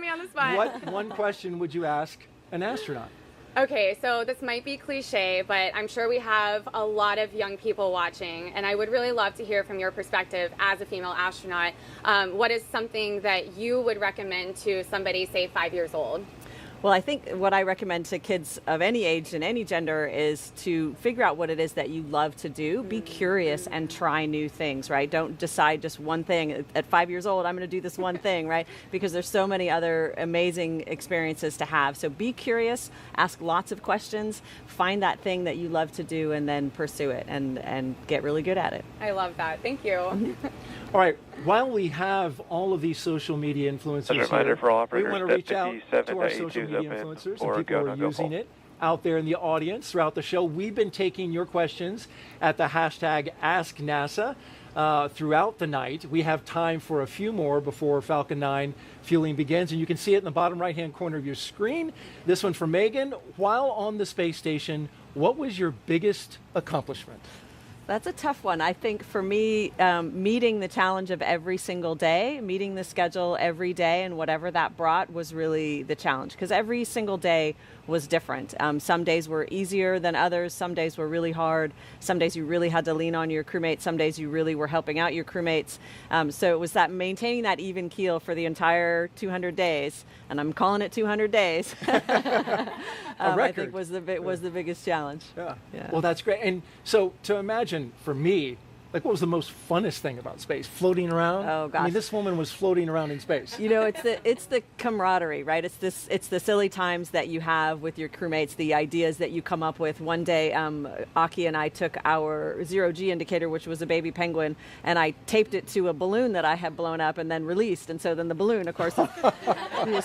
me on the spot. What one question would you ask an astronaut? Okay, so this might be cliche, but I'm sure we have a lot of young people watching, and I would really love to hear from your perspective as a female astronaut. What is something that you would recommend to somebody, say, 5 years old? Well, I think what I recommend to kids of any age and any gender is to figure out what it is that you love to do. Be curious and try new things, right? Don't decide just one thing. At 5 years old, I'm going to do this one thing, right? Because there's so many other amazing experiences to have. So be curious, ask lots of questions, find that thing that you love to do, and then pursue it and get really good at it. I love that. Thank you. All right, while we have all of these social media influencers here, we want to reach out to our social media influencers and people who are using it out there in the audience throughout the show. We've been taking your questions at the hashtag AskNASA throughout the night. We have time for a few more before Falcon 9 fueling begins, and you can see it in the bottom right-hand corner of your screen. This one from Megan. While on the space station, what was your biggest accomplishment? That's a tough one. I think for me, meeting the challenge of every single day, meeting the schedule every day and whatever that brought was really the challenge, because every single day was different. Some days were easier than others. Some days were really hard. Some days you really had to lean on your crewmates. Some days you really were helping out your crewmates. So it was that maintaining that even keel for the entire 200 days, and I'm calling it 200 days. I think was the biggest challenge. Yeah. Well, that's great. And so to imagine for me, like, what was the most funnest thing about space? Floating around? Oh, gosh. I mean, this woman was floating around in space. You know, it's the camaraderie, right? It's the silly times that you have with your crewmates, the ideas that you come up with. One day, Aki and I took our zero-G indicator, which was a baby penguin, and I taped it to a balloon that I had blown up and then released. And so then the balloon, of course, is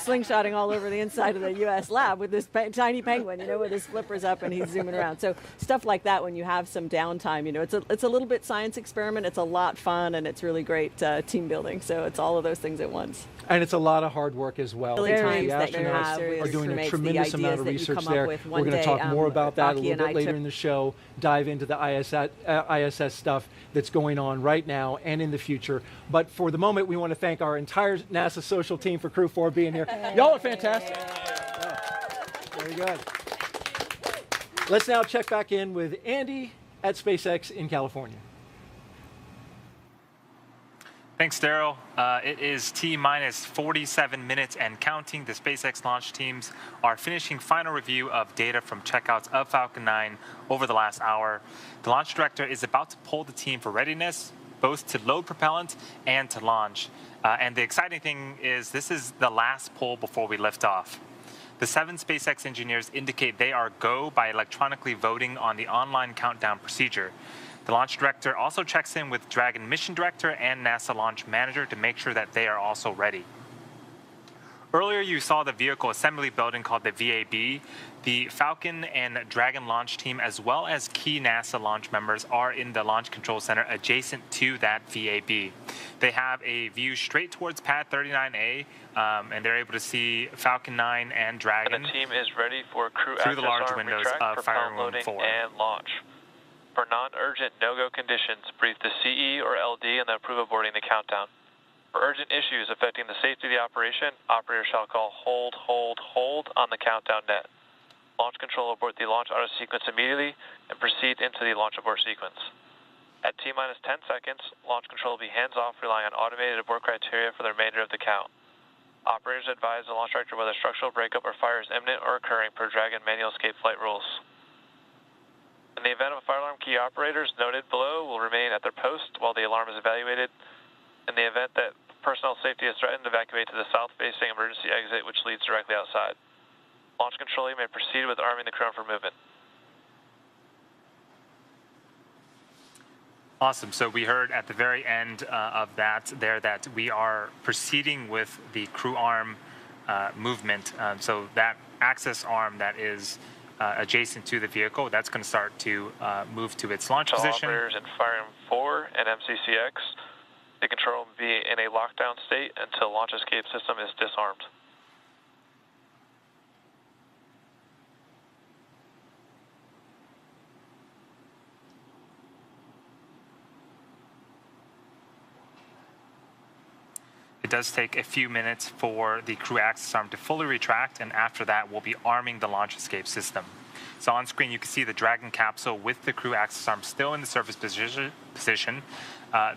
slingshotting all over the inside of the U.S. lab with this tiny penguin, you know, with his flippers up and he's zooming around. So stuff like that, when you have some downtime, you know, it's a little bit science experiment. It's a lot fun, and it's really great team building. So it's all of those things at once. And it's a lot of hard work as well. The astronauts are doing a tremendous amount of research there. We're going to talk more about that a little bit later in the show, dive into the ISS stuff that's going on right now and in the future. But for the moment, we want to thank our entire NASA social team for Crew-4 being here. Y'all are fantastic. Yeah. Very good. Let's now check back in with Andy at SpaceX in California. Thanks, Daryl. It is T-minus 47 minutes and counting. The SpaceX launch teams are finishing final review of data from checkouts of Falcon 9 over the last hour. The launch director is about to poll the team for readiness, both to load propellant and to launch. And the exciting thing is this is the last poll before we lift off. The 7 SpaceX engineers indicate they are go by electronically voting on the online countdown procedure. The launch director also checks in with Dragon mission director and NASA launch manager to make sure that they are also ready. Earlier, you saw the vehicle assembly building called the VAB. The Falcon and Dragon launch team, as well as key NASA launch members, are in the Launch Control Center adjacent to that VAB. They have a view straight towards Pad 39A, and they're able to see Falcon 9 and Dragon. And the team is ready for crew through the large windows of Firing Room 4. And launch. For non-urgent no-go conditions, brief the CE or LD and then approve aborting the countdown. For urgent issues affecting the safety of the operation, operator shall call hold on the countdown net. Launch control will abort the launch auto sequence immediately and proceed into the launch abort sequence. At T-minus 10 seconds, launch control will be hands-off, relying on automated abort criteria for the remainder of the count. Operators advise the launch director whether structural breakup or fire is imminent or occurring per Dragon manual escape flight rules. In the event of a fire alarm, key operators noted below will remain at their post while the alarm is evaluated. In the event that personnel safety is threatened, evacuate to the south-facing emergency exit, which leads directly outside. Launch control may proceed with arming the crew for movement. Awesome. So we heard at the very end of that there that we are proceeding with the crew arm movement. So that access arm that is adjacent to the vehicle, that's going to start to move to its launch position. Operators in Firing 4 and MCCX, the control will be in a lockdown state until launch escape system is disarmed. It does take a few minutes for the crew access arm to fully retract, and after that, we'll be arming the launch escape system. So on screen, you can see the Dragon capsule with the crew access arm still in the surface position.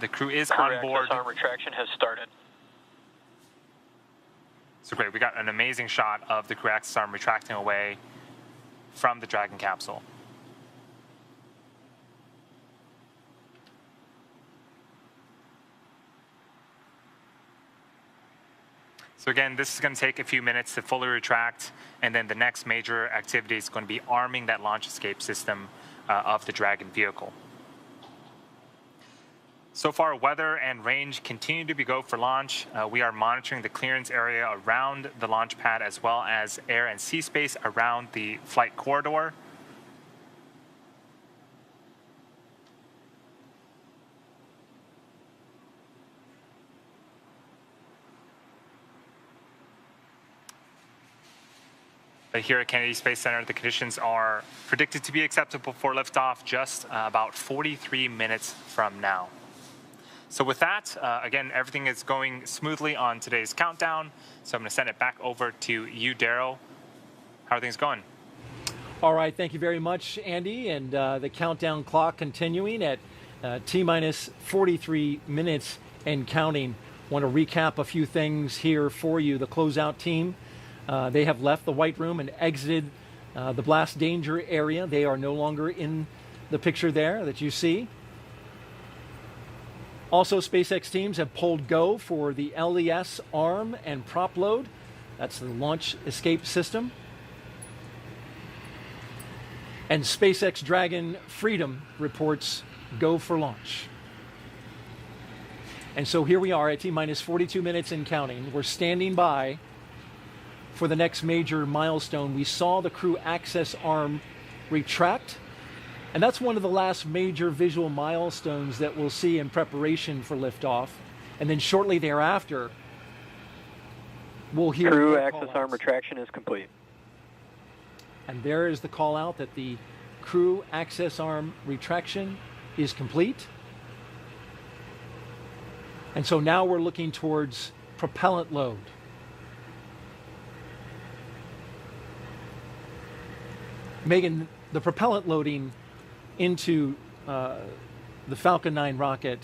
The crew is on board. Crew access arm retraction has started. So great, we got an amazing shot of the crew access arm retracting away from the Dragon capsule. So again, this is going to take a few minutes to fully retract, and then the next major activity is going to be arming that launch escape system of the Dragon vehicle. So far, weather and range continue to be go for launch. We are monitoring the clearance area around the launch pad as well as air and sea space around the flight corridor. But here at Kennedy Space Center, the conditions are predicted to be acceptable for liftoff just about 43 minutes from now. So with that, again, everything is going smoothly on today's countdown. So I'm going to send it back over to you, Daryl. How are things going? All right, thank you very much, Andy. And the countdown clock continuing at T-minus 43 minutes and counting. Want to recap a few things here for you. The closeout team, they have left the White Room and exited the blast danger area. They are no longer in the picture there that you see. Also, SpaceX teams have pulled go for the LES arm and prop load. That's the launch escape system. And SpaceX Dragon Freedom reports go for launch. And so here we are at T-minus 42 minutes and counting. We're standing by for the next major milestone. We saw the crew access arm retract. And that's one of the last major visual milestones that we'll see in preparation for liftoff. And then shortly thereafter, we'll hear crew access arm retraction is complete. And there is the call out that the crew access arm retraction is complete. And so now we're looking towards propellant load. Megan, the propellant loading into the Falcon 9 rocket,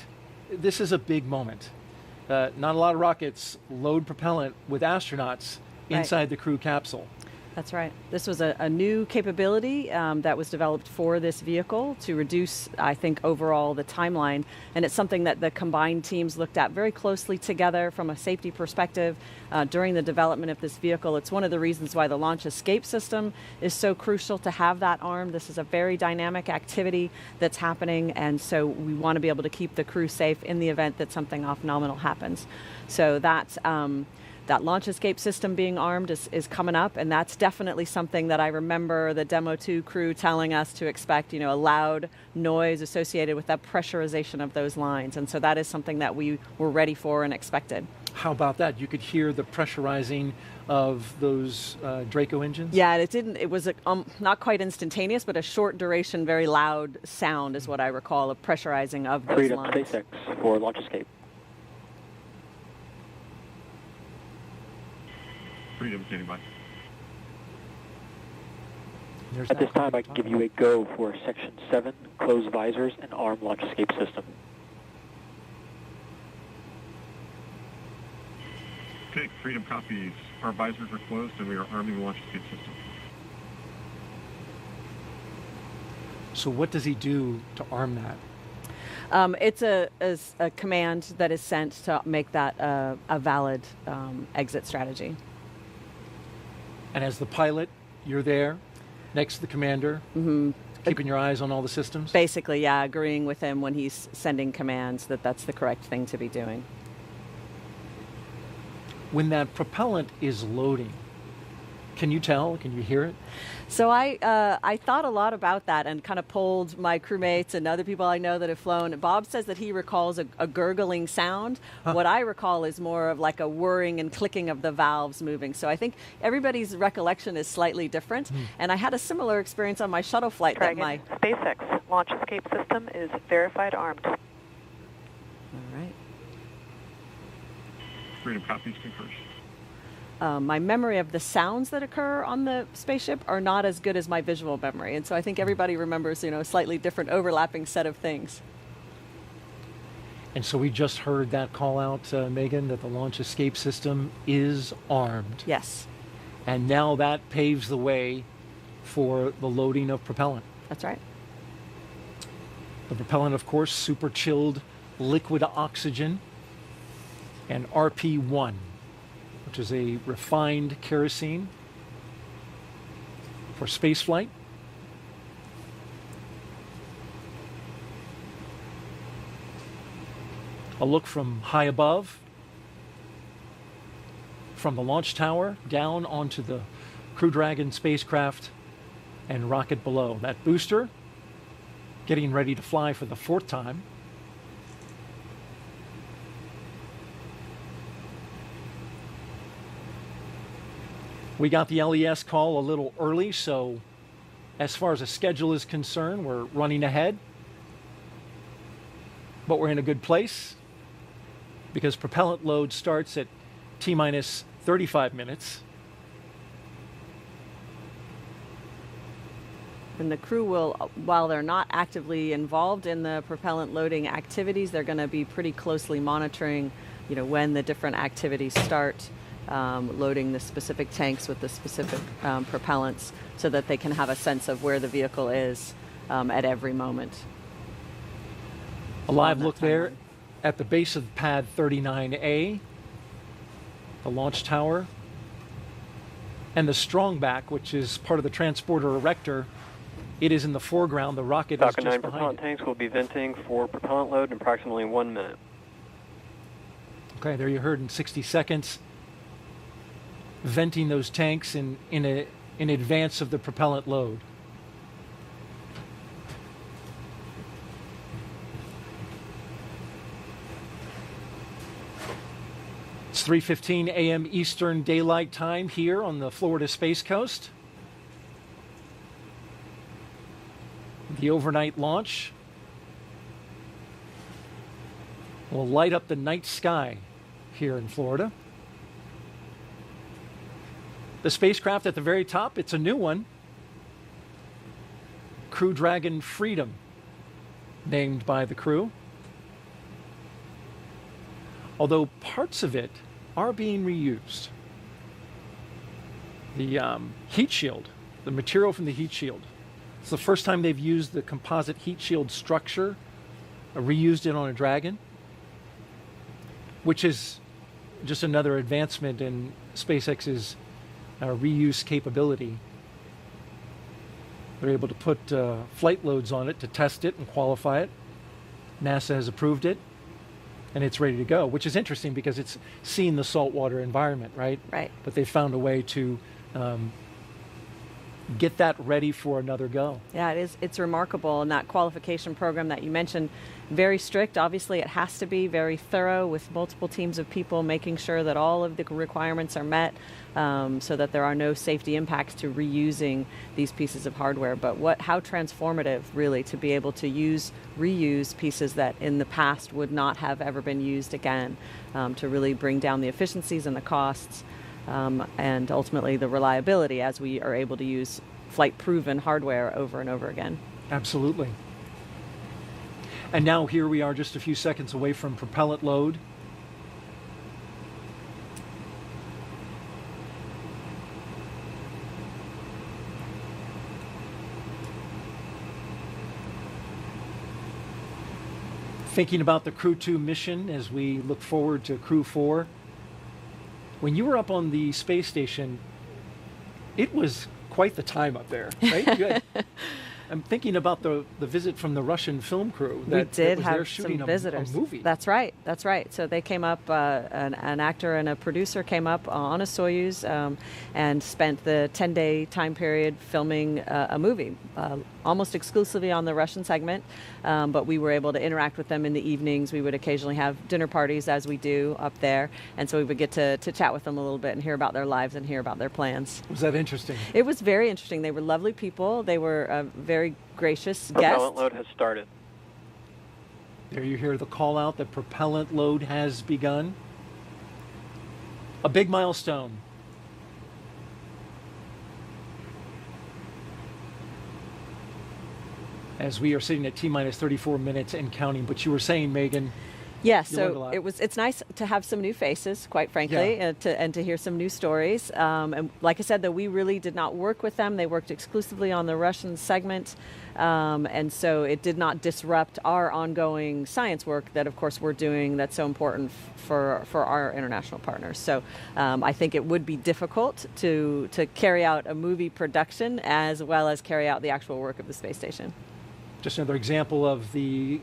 this is a big moment. Not a lot of rockets load propellant with astronauts inside the crew capsule. That's right. This was a new capability that was developed for this vehicle to reduce, I think, overall the timeline. And it's something that the combined teams looked at very closely together from a safety perspective during the development of this vehicle. It's one of the reasons why the launch escape system is so crucial to have that arm. This is a very dynamic activity that's happening, and so we want to be able to keep the crew safe in the event that something off-nominal happens. So that's that launch escape system being armed is coming up, and that's definitely something that I remember the Demo 2 crew telling us to expect, a loud noise associated with that pressurization of those lines. And so that is something that we were ready for and expected. How about that? You could hear the pressurizing of those Draco engines? Yeah, it was not quite instantaneous, but a short duration, very loud sound is what I recall of pressurizing of those Freedom lines. SpaceX for launch escape. Freedom standing by. At this time, I can give you a go for Section 7, close visors and arm launch escape system. Okay, Freedom copies. Our visors are closed and we are arming the launch escape system. So what does he do to arm that? It's a command that is sent to make that a valid exit strategy. And as the pilot, you're there next to the commander, keeping your eyes on all the systems? Basically, yeah, agreeing with him when he's sending commands that that's the correct thing to be doing. When that propellant is loading, can you tell? Can you hear it? So I thought a lot about that and kind of polled my crewmates and other people I know that have flown. Bob says that he recalls a gurgling sound. What I recall is more of like a whirring and clicking of the valves moving. So I think everybody's recollection is slightly different. And I had a similar experience on my shuttle flight. Dragon, SpaceX launch escape system is verified armed. All right. Freedom copies, confirms. My memory of the sounds that occur on the spaceship are not as good as my visual memory. And so I think everybody remembers, a slightly different overlapping set of things. And so we just heard that call out, Megan, that the launch escape system is armed. Yes. And now that paves the way for the loading of propellant. That's right. The propellant, of course, super chilled liquid oxygen and RP1, which is a refined kerosene for spaceflight. A look from high above, from the launch tower down onto the Crew Dragon spacecraft and rocket below. That booster getting ready to fly for the 4th time. We got the LES call a little early, so as far as the schedule is concerned, we're running ahead. But we're in a good place because propellant load starts at T-minus 35 minutes. And the crew will, while they're not actively involved in the propellant loading activities, they're going to be pretty closely monitoring, when the different activities start, loading the specific tanks with the specific propellants so that they can have a sense of where the vehicle is at every moment. A live look there at the base of pad 39A, the launch tower, and the strongback, which is part of the transporter erector. It is in the foreground. The rocket Falcon is just 9 behind propellant it. tanks will be venting for propellant load in approximately 1 minute. Okay, there you heard in 60 seconds. Venting those tanks in advance of the propellant load. It's 3:15 a.m. Eastern Daylight Time here on the Florida Space Coast. The overnight launch will light up the night sky here in Florida. The spacecraft at the very top, it's a new one. Crew Dragon Freedom, named by the crew. Although parts of it are being reused. The heat shield, the material from the heat shield. It's the first time they've used the composite heat shield structure, reused it on a Dragon, which is just another advancement in SpaceX's reuse capability. They're able to put flight loads on it to test it and qualify it. NASA has approved it, and it's ready to go, which is interesting because it's seen the saltwater environment, right? Right. But they found a way to get that ready for another go. Yeah, it is. It's remarkable. And that qualification program that you mentioned, very strict. Obviously, it has to be very thorough with multiple teams of people making sure that all of the requirements are met so that there are no safety impacts to reusing these pieces of hardware. But how transformative, really, to be able to reuse pieces that in the past would not have ever been used again, to really bring down the efficiencies and the costs. And ultimately the reliability as we are able to use flight-proven hardware over and over again. Absolutely. And now here we are just a few seconds away from propellant load. Thinking about the Crew-2 mission as we look forward to Crew-4. When you were up on the space station, it was quite the time up there, right? I'm thinking about the visit from the Russian film crew that we did was have there shooting some visitors. A movie. That's right. So they came up, an actor and a producer came up on a Soyuz and spent the 10-day time period filming a movie, almost exclusively on the Russian segment, but we were able to interact with them in the evenings. We would occasionally have dinner parties as we do up there, and so we would get to chat with them a little bit and hear about their lives and hear about their plans. Was that interesting? It was very interesting. They were lovely people. They were very gracious guests. Propellant load has started. There you hear the call out that propellant load has begun. A big milestone. As we are sitting at T-minus 34 minutes and counting. But you were saying, Megan, yeah, so it's nice to have some new faces, quite frankly, and to hear some new stories. And like I said, though, we really did not work with them. They worked exclusively on the Russian segment. And so it did not disrupt our ongoing science work that, of course, we're doing that's so important for our international partners. So I think it would be difficult to carry out a movie production as well as carry out the actual work of the space station. Just another example of the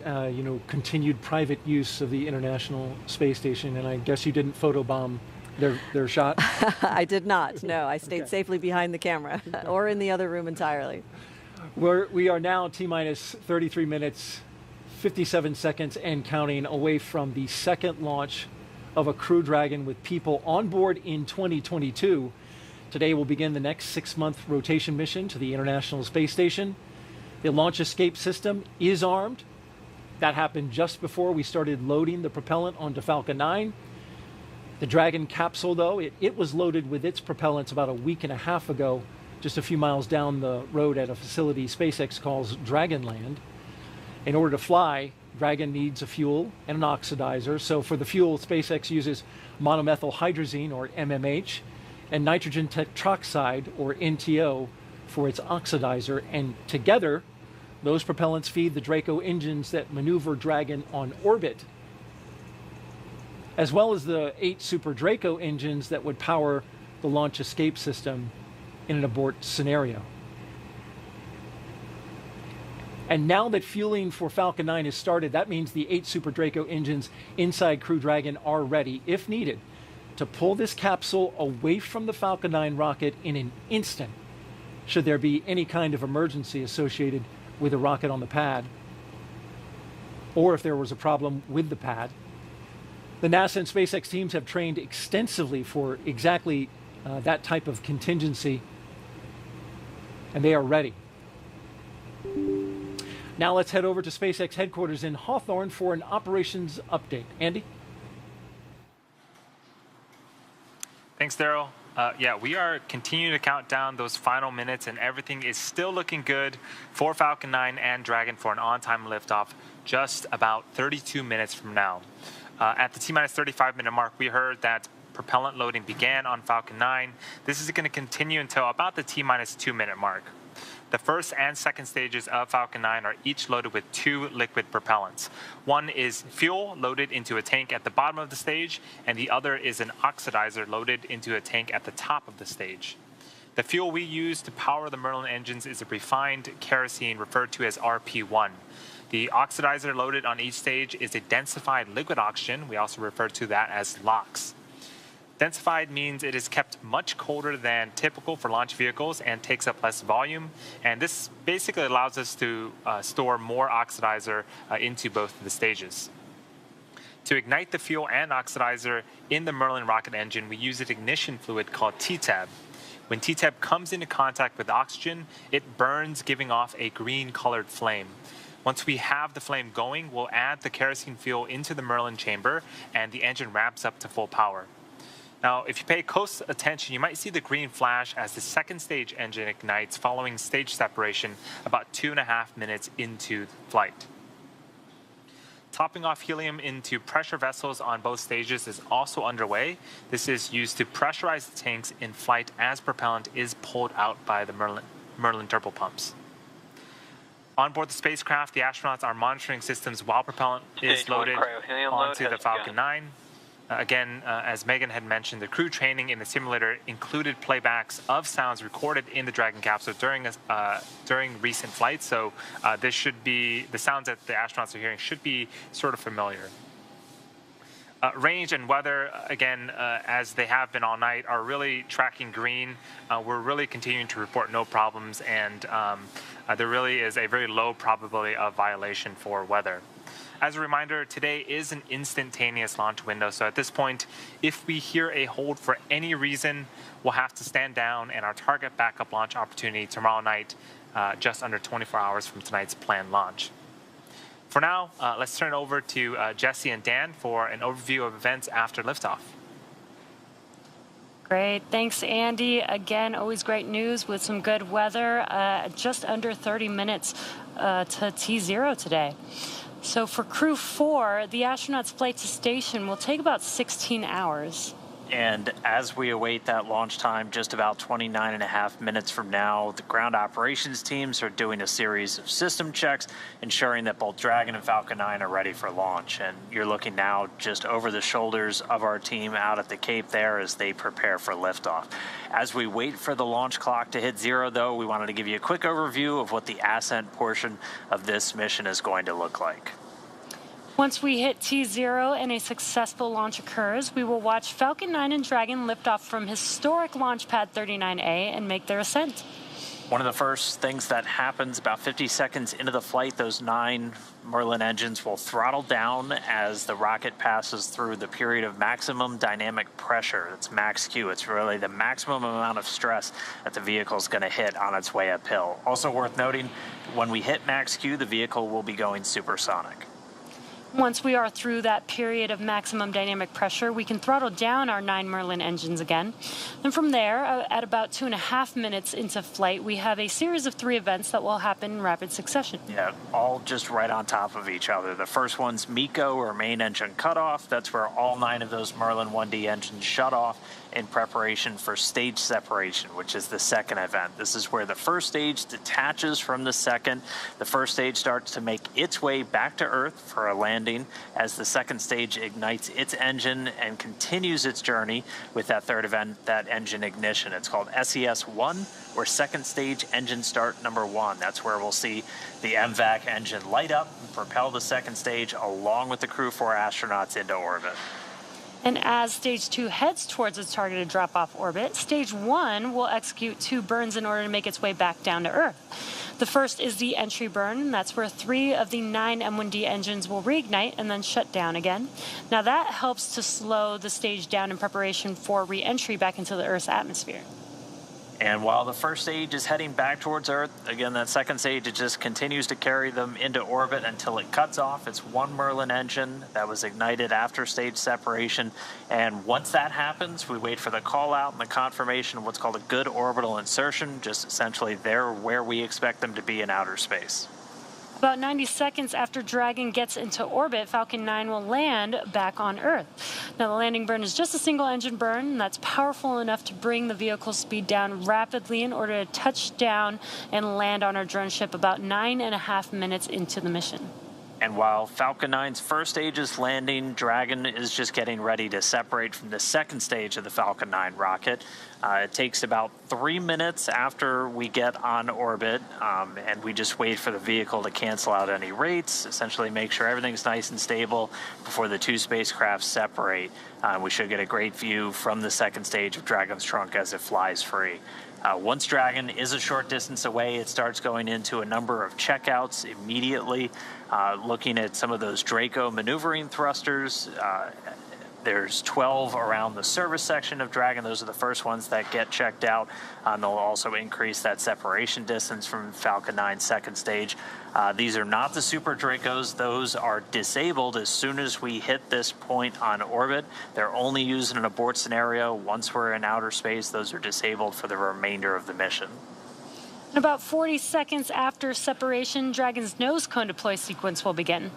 continued private use of the International Space Station, and I guess you didn't photobomb their shot? I did not, no. I stayed safely behind the camera or in the other room entirely. We are now T-minus 33 minutes, 57 seconds and counting away from the second launch of a Crew Dragon with people on board in 2022. Today will begin the next 6-month rotation mission to the International Space Station. The launch escape system is armed. That happened just before we started loading the propellant onto Falcon 9. The Dragon capsule, though, it was loaded with its propellants about a week and a half ago, just a few miles down the road at a facility SpaceX calls Dragonland. In order to fly, Dragon needs a fuel and an oxidizer. So for the fuel, SpaceX uses monomethyl hydrazine, or MMH, and nitrogen tetroxide, or NTO, for its oxidizer, and together those propellants feed the Draco engines that maneuver Dragon on orbit, as well as the 8 Super Draco engines that would power the launch escape system in an abort scenario. And now that fueling for Falcon 9 is started, that means the 8 Super Draco engines inside Crew Dragon are ready, if needed, to pull this capsule away from the Falcon 9 rocket in an instant, should there be any kind of emergency associated with a rocket on the pad, or if there was a problem with the pad. The NASA and SpaceX teams have trained extensively for exactly that type of contingency, and they are ready. Now let's head over to SpaceX headquarters in Hawthorne for an operations update. Andy? Thanks, Daryl. We are continuing to count down those final minutes, and everything is still looking good for Falcon 9 and Dragon for an on-time liftoff just about 32 minutes from now. At the T-minus 35-minute mark, we heard that propellant loading began on Falcon 9. This is going to continue until about the T-minus 2-minute mark. The first and second stages of Falcon 9 are each loaded with 2 liquid propellants. One is fuel loaded into a tank at the bottom of the stage, and the other is an oxidizer loaded into a tank at the top of the stage. The fuel we use to power the Merlin engines is a refined kerosene referred to as RP1. The oxidizer loaded on each stage is a densified liquid oxygen. We also refer to that as LOX. Densified means it is kept much colder than typical for launch vehicles and takes up less volume. And this basically allows us to store more oxidizer into both of the stages. To ignite the fuel and oxidizer in the Merlin rocket engine, we use an ignition fluid called TTAB. When TTAB comes into contact with oxygen, it burns, giving off a green-colored flame. Once we have the flame going, we'll add the kerosene fuel into the Merlin chamber, and the engine ramps up to full power. Now, if you pay close attention, you might see the green flash as the second stage engine ignites following stage separation about 2.5 minutes into flight. Topping off helium into pressure vessels on both stages is also underway. This is used to pressurize the tanks in flight as propellant is pulled out by the Merlin turbopumps. On board the spacecraft, the astronauts are monitoring systems while propellant is loaded onto the Falcon 9. Again, as Megan had mentioned, the crew training in the simulator included playbacks of sounds recorded in the Dragon capsule during recent flights. So this should be, the sounds that the astronauts are hearing should be sort of familiar. Range and weather, again, as they have been all night, are really tracking green. We're really continuing to report no problems, and there really is a very low probability of violation for weather. As a reminder, today is an instantaneous launch window, so at this point, if we hear a hold for any reason, we'll have to stand down, and our target backup launch opportunity tomorrow night, just under 24 hours from tonight's planned launch. For now, let's turn it over to Jesse and Dan for an overview of events after liftoff. Great. Thanks, Andy. Again, always great news with some good weather. Just under 30 minutes to T0 today. So for Crew-4, the astronauts' flight to station will take about 16 hours. And as we await that launch time, just about 29.5 minutes from now, the ground operations teams are doing a series of system checks, ensuring that both Dragon and Falcon 9 are ready for launch. And you're looking now just over the shoulders of our team out at the Cape there as they prepare for liftoff. As we wait for the launch clock to hit 0, though, we wanted to give you a quick overview of what the ascent portion of this mission is going to look like. Once we hit T0 and a successful launch occurs, we will watch Falcon 9 and Dragon lift off from historic Launch Pad 39A and make their ascent. One of the first things that happens about 50 seconds into the flight, those 9 Merlin engines will throttle down as the rocket passes through the period of maximum dynamic pressure. It's max Q. It's really the maximum amount of stress that the vehicle is going to hit on its way uphill. Also worth noting, when we hit max Q, the vehicle will be going supersonic. Once we are through that period of maximum dynamic pressure, we can throttle down our 9 Merlin engines again. And from there, at about 2.5 minutes into flight, we have a series of 3 events that will happen in rapid succession. Yeah, all just right on top of each other. The first one's MECO, or main engine cutoff. That's where all 9 of those Merlin 1D engines shut off in preparation for stage separation, which is the second event. This is where the first stage detaches from the second. The first stage starts to make its way back to Earth for a landing as the second stage ignites its engine and continues its journey with that third event, that engine ignition. It's called SES-1, or second stage engine start number 1. That's where we'll see the MVAC engine light up and propel the second stage along with the Crew-4 astronauts into orbit. And as Stage 2 heads towards its targeted drop-off orbit, Stage 1 will execute 2 burns in order to make its way back down to Earth. The first is the entry burn, and that's where 3 of the 9 M1D engines will reignite and then shut down again. Now that helps to slow the stage down in preparation for re-entry back into the Earth's atmosphere. And while the first stage is heading back towards Earth, again, that second stage, it just continues to carry them into orbit until it cuts off. It's 1 Merlin engine that was ignited after stage separation. And once that happens, we wait for the call out and the confirmation of what's called a good orbital insertion, just essentially they're where we expect them to be in outer space. About 90 seconds after Dragon gets into orbit, Falcon 9 will land back on Earth. Now, the landing burn is just a single engine burn, and that's powerful enough to bring the vehicle's speed down rapidly in order to touch down and land on our drone ship about 9.5 minutes into the mission. And while Falcon 9's first stage is landing, Dragon is just getting ready to separate from the second stage of the Falcon 9 rocket. It takes about 3 minutes after we get on orbit, and we just wait for the vehicle to cancel out any rates, essentially make sure everything's nice and stable before the 2 spacecraft separate. We should get a great view from the second stage of Dragon's trunk as it flies free. Once Dragon is a short distance away, it starts going into a number of checkouts immediately, looking at some of those Draco maneuvering thrusters. There's 12 around the service section of Dragon. Those are the first ones that get checked out. They'll also increase that separation distance from Falcon 9's second stage. These are not the Super Dracos. Those are disabled as soon as we hit this point on orbit. They're only used in an abort scenario. Once we're in outer space, those are disabled for the remainder of the mission. About 40 seconds after separation, Dragon's nose cone deploy sequence will begin.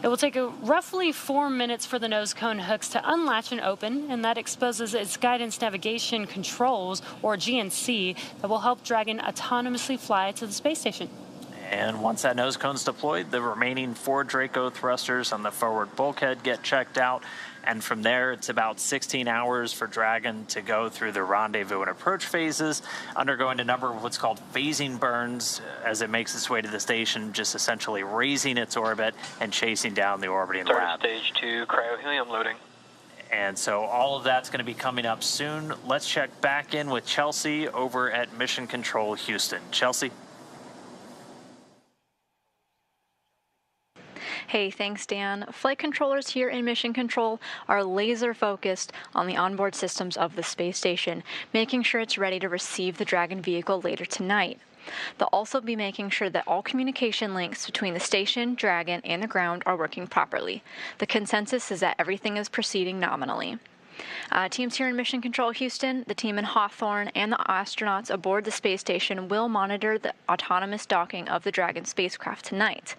It will take roughly 4 minutes for the nose cone hooks to unlatch and open, and that exposes its guidance navigation controls, or GNC, that will help Dragon autonomously fly to the space station. And once that nose cone's deployed, the remaining 4 Draco thrusters on the forward bulkhead get checked out. And from there, it's about 16 hours for Dragon to go through the rendezvous and approach phases, undergoing a number of what's called phasing burns as it makes its way to the station, just essentially raising its orbit and chasing down the orbiting lab. Stage 2, cryo-helium loading. And so all of that's going to be coming up soon. Let's check back in with Chelsea over at Mission Control Houston. Chelsea? Hey, thanks, Dan. Flight controllers here in Mission Control are laser focused on the onboard systems of the space station, making sure it's ready to receive the Dragon vehicle later tonight. They'll also be making sure that all communication links between the station, Dragon, and the ground are working properly. The consensus is that everything is proceeding nominally. Teams here in Mission Control Houston, the team in Hawthorne, and the astronauts aboard the space station will monitor the autonomous docking of the Dragon spacecraft tonight.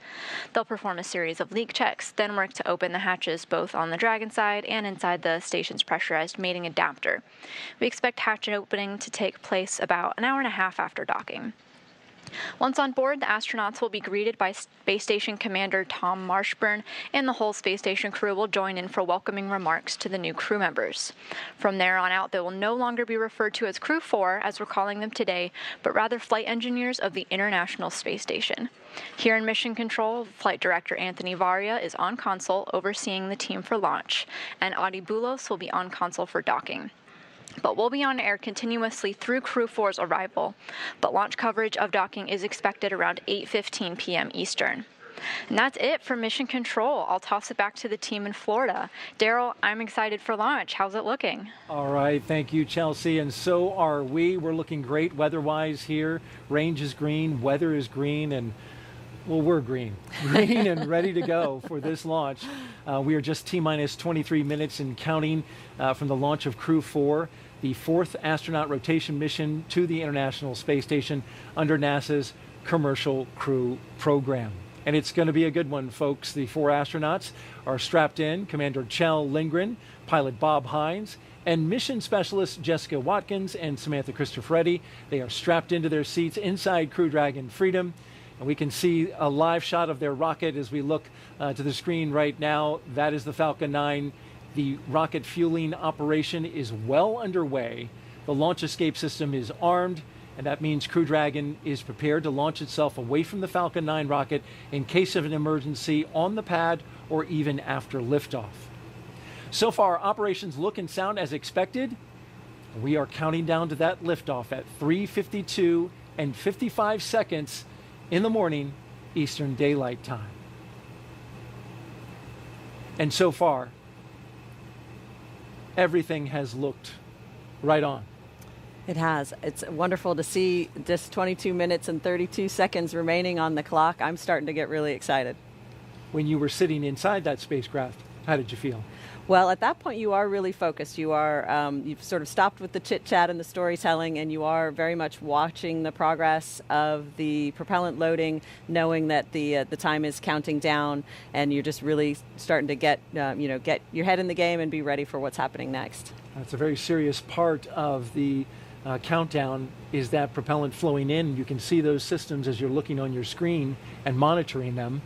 They'll perform a series of leak checks, then work to open the hatches both on the Dragon side and inside the station's pressurized mating adapter. We expect hatch opening to take place about an hour and a half after docking. Once on board, the astronauts will be greeted by Space Station Commander Tom Marshburn, and the whole space station crew will join in for welcoming remarks to the new crew members. From there on out, they will no longer be referred to as Crew-4, as we're calling them today, but rather flight engineers of the International Space Station. Here in Mission Control, Flight Director Anthony Varia is on console overseeing the team for launch, and Adi Boulos will be on console for docking. But we'll be on air continuously through Crew-4's arrival. But launch coverage of docking is expected around 8:15 p.m. Eastern. And that's it for Mission Control. I'll toss it back to the team in Florida. Daryl, I'm excited for launch. How's it looking? All right, thank you, Chelsea, and so are we. We're looking great weather-wise here. Range is green, weather is green, and well, we're green and ready to go for this launch. We are just T-minus 23 minutes and counting from the launch of Crew-4, the 4th astronaut rotation mission to the International Space Station under NASA's Commercial Crew Program. And it's going to be a good one, folks. The 4 astronauts are strapped in: Commander Kjell Lindgren, pilot Bob Hines, and mission specialists Jessica Watkins and Samantha Cristoforetti. They are strapped into their seats inside Crew Dragon Freedom. And we can see a live shot of their rocket as we look to the screen right now. That is the Falcon 9. The rocket fueling operation is well underway. The launch escape system is armed, and that means Crew Dragon is prepared to launch itself away from the Falcon 9 rocket in case of an emergency on the pad or even after liftoff. So far, operations look and sound as expected. We are counting down to that liftoff at 3:52 and 55 seconds in the morning, Eastern Daylight Time. And so far, everything has looked right on. It has. It's wonderful to see just 22 minutes and 32 seconds remaining on the clock. I'm starting to get really excited. When you were sitting inside that spacecraft, how did you feel? Well, at that point, you are really focused. You are, you've sort of stopped with the chit-chat and the storytelling, and you are very much watching the progress of the propellant loading, knowing that the time is counting down, and you're just really starting to get your head in the game and be ready for what's happening next. That's a very serious part of the countdown, is that propellant flowing in. You can see those systems as you're looking on your screen and monitoring them.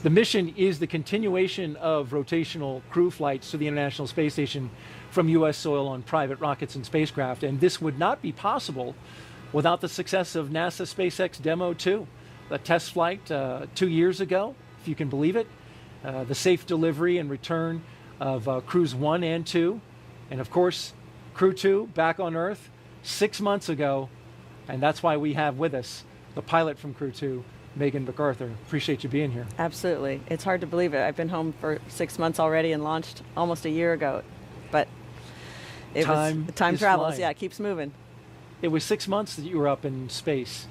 The mission is the continuation of rotational crew flights to the International Space Station from U.S. soil on private rockets and spacecraft, and this would not be possible without the success of NASA SpaceX Demo 2, a test flight 2 years ago, if you can believe it, the safe delivery and return of Crews 1 and 2, and of course, Crew 2 back on Earth 6 months ago, and that's why we have with us the pilot from Crew 2, Megan MacArthur. Appreciate you being here. Absolutely. It's hard to believe it. I've been home for 6 months already and launched almost a year ago. But time travels. Flying. Yeah, it keeps moving. It was 6 months that you were up in space.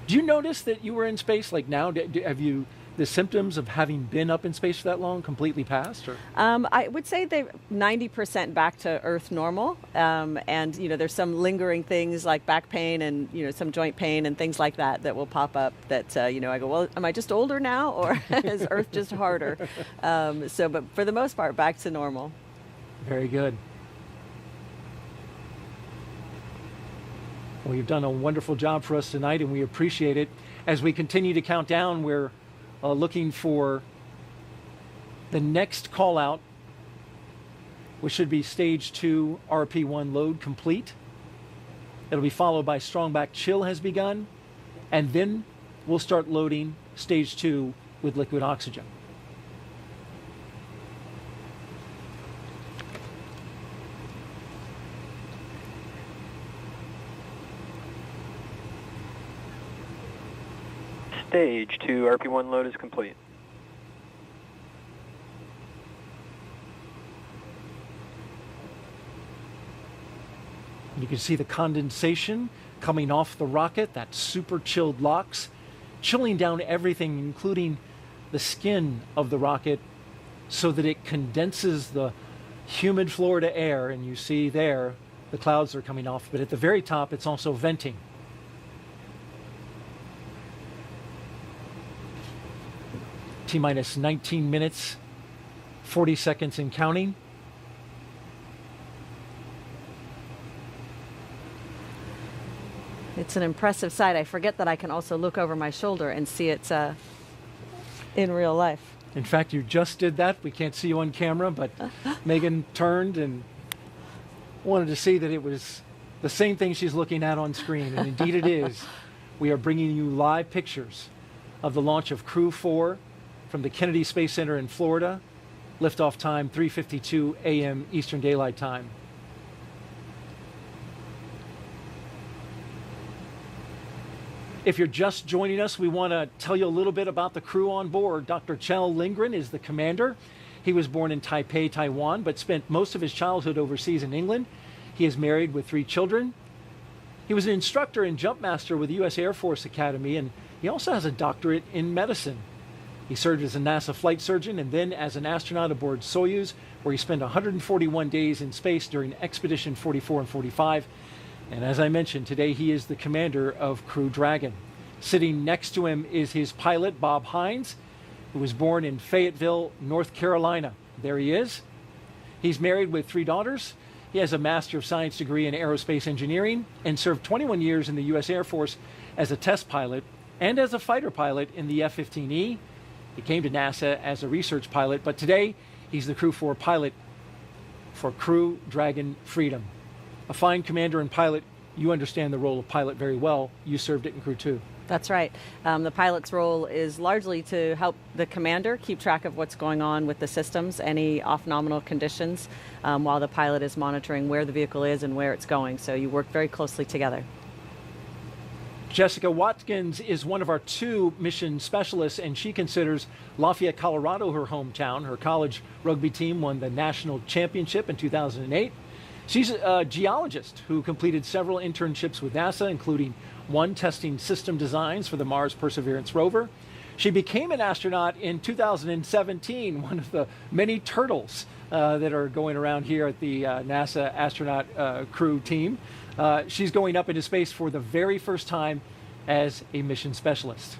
Do you notice that you were in space like now? Have you, the symptoms of having been up in space for that long completely passed? Or? I would say they're 90% back to Earth normal. And, there's some lingering things like back pain and, some joint pain and things like that will pop up that, I go, well, am I just older now or is Earth just harder? But for the most part, back to normal. Very good. Well, you've done a wonderful job for us tonight, and we appreciate it. As we continue to count down, we're looking for the next call out, which should be stage 2 RP1 load complete. It'll be followed by strong back chill has begun, and then we'll start loading stage 2 with liquid oxygen. Stage 2 RP1 load is complete. You can see the condensation coming off the rocket, that super chilled LOX, chilling down everything, including the skin of the rocket, so that it condenses the humid Florida air, and you see there the clouds are coming off, but at the very top it's also venting. T-minus 19 minutes, 40 seconds and counting. It's an impressive sight. I forget that I can also look over my shoulder and see it in real life. In fact, you just did that. We can't see you on camera, but Megan turned and wanted to see that it was the same thing she's looking at on screen, and indeed it is. We are bringing you live pictures of the launch of Crew-4 from the Kennedy Space Center in Florida. Liftoff time 3:52 a.m. Eastern Daylight Time. If you're just joining us, we want to tell you a little bit about the crew on board. Dr. Kjell Lindgren is the commander. He was born in Taipei, Taiwan, but spent most of his childhood overseas in England. He is married with 3 children. He was an instructor and jump master with the U.S. Air Force Academy, and he also has a doctorate in medicine. He served as a NASA flight surgeon and then as an astronaut aboard Soyuz, where he spent 141 days in space during Expedition 44 and 45. And as I mentioned, today he is the commander of Crew Dragon. Sitting next to him is his pilot, Bob Hines, who was born in Fayetteville, North Carolina. There he is. He's married with 3 daughters. He has a Master of Science degree in aerospace engineering and served 21 years in the U.S. Air Force as a test pilot and as a fighter pilot in the F-15E. He came to NASA as a research pilot, but today he's the Crew-4 pilot for Crew Dragon Freedom. A fine commander and pilot. You understand the role of pilot very well. You served it in Crew-2. That's right. The pilot's role is largely to help the commander keep track of what's going on with the systems, any off-nominal conditions, while the pilot is monitoring where the vehicle is and where it's going. So you work very closely together. Jessica Watkins is one of our 2 mission specialists, and she considers Lafayette, Colorado her hometown. Her college rugby team won the national championship in 2008. She's a geologist who completed several internships with NASA, including one testing system designs for the Mars Perseverance rover. She became an astronaut in 2017, one of the many turtles that are going around here at the NASA astronaut crew team. She's going up into space for the very first time as a mission specialist.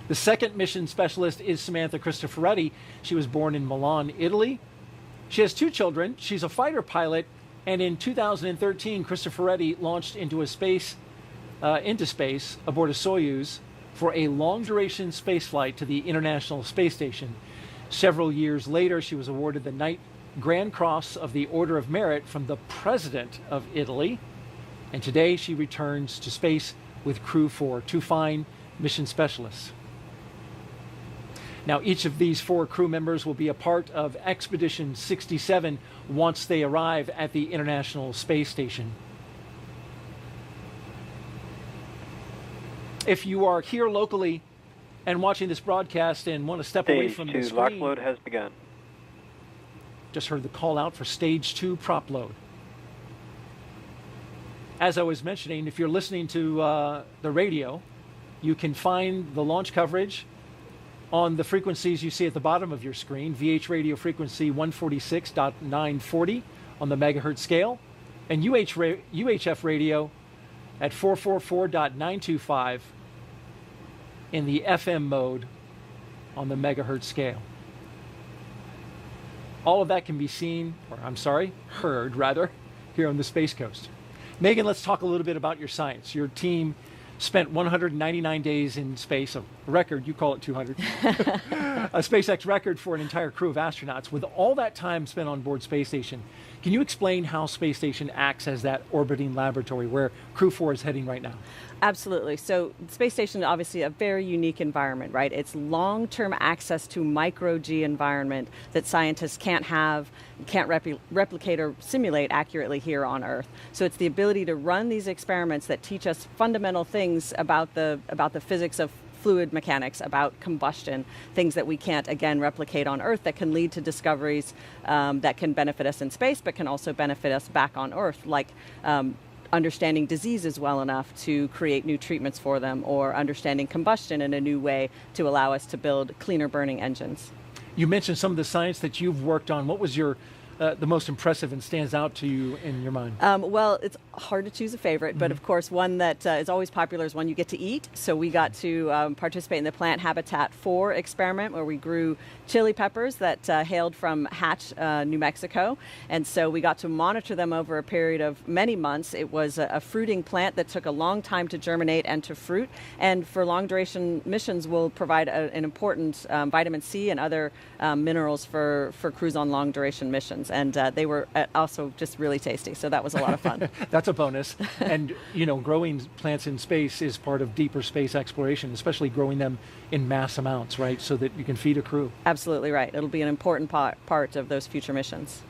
The second mission specialist is Samantha Cristoforetti. She was born in Milan, Italy. She has 2 children. She's a fighter pilot, and in 2013, Cristoforetti launched into space aboard a Soyuz for a long-duration spaceflight to the International Space Station. Several years later, she was awarded the Knight Grand Cross of the Order of Merit from the President of Italy, and today she returns to space with Crew-4, 2 fine mission specialists. Now, each of these 4 crew members will be a part of Expedition 67 once they arrive at the International Space Station. If you are here locally and watching this broadcast and want to step away from the screen, lock load has begun. Just heard the call out for Stage 2 prop load. As I was mentioning, if you're listening to the radio, you can find the launch coverage on the frequencies you see at the bottom of your screen. VH radio frequency 146.940 on the megahertz scale, and UHF radio at 444.925 in the FM mode on the megahertz scale. All of that can be seen, heard rather, here on the Space Coast. Megan, let's talk a little bit about your science. Your team spent 199 days in space, a record, you call it 200, a SpaceX record for an entire crew of astronauts. With all that time spent on board Space Station, can you explain how Space Station acts as that orbiting laboratory where Crew-4 is heading right now? Absolutely. So the space station is obviously a very unique environment, right? It's long-term access to micro-G environment that scientists can't replicate or simulate accurately here on Earth. So it's the ability to run these experiments that teach us fundamental things about the physics of fluid mechanics, about combustion, things that we can't, again, replicate on Earth that can lead to discoveries that can benefit us in space, but can also benefit us back on Earth, like understanding diseases well enough to create new treatments for them, or understanding combustion in a new way to allow us to build cleaner burning engines. You mentioned some of the science that you've worked on. What was your the most impressive and stands out to you in your mind? Well, it's hard to choose a favorite, but of course one that is always popular is one you get to eat. So we got to participate in the Plant Habitat 4 experiment, where we grew chili peppers that hailed from Hatch, New Mexico. And so we got to monitor them over a period of many months. It was a fruiting plant that took a long time to germinate and to fruit. And for long duration missions, will provide an important vitamin C and other minerals for crews on long duration missions. And they were also just really tasty. So that was a lot of fun. That's a bonus. And, growing plants in space is part of deeper space exploration, especially growing them in mass amounts, right? So that you can feed a crew. Absolutely right. It'll be an important part of those future missions.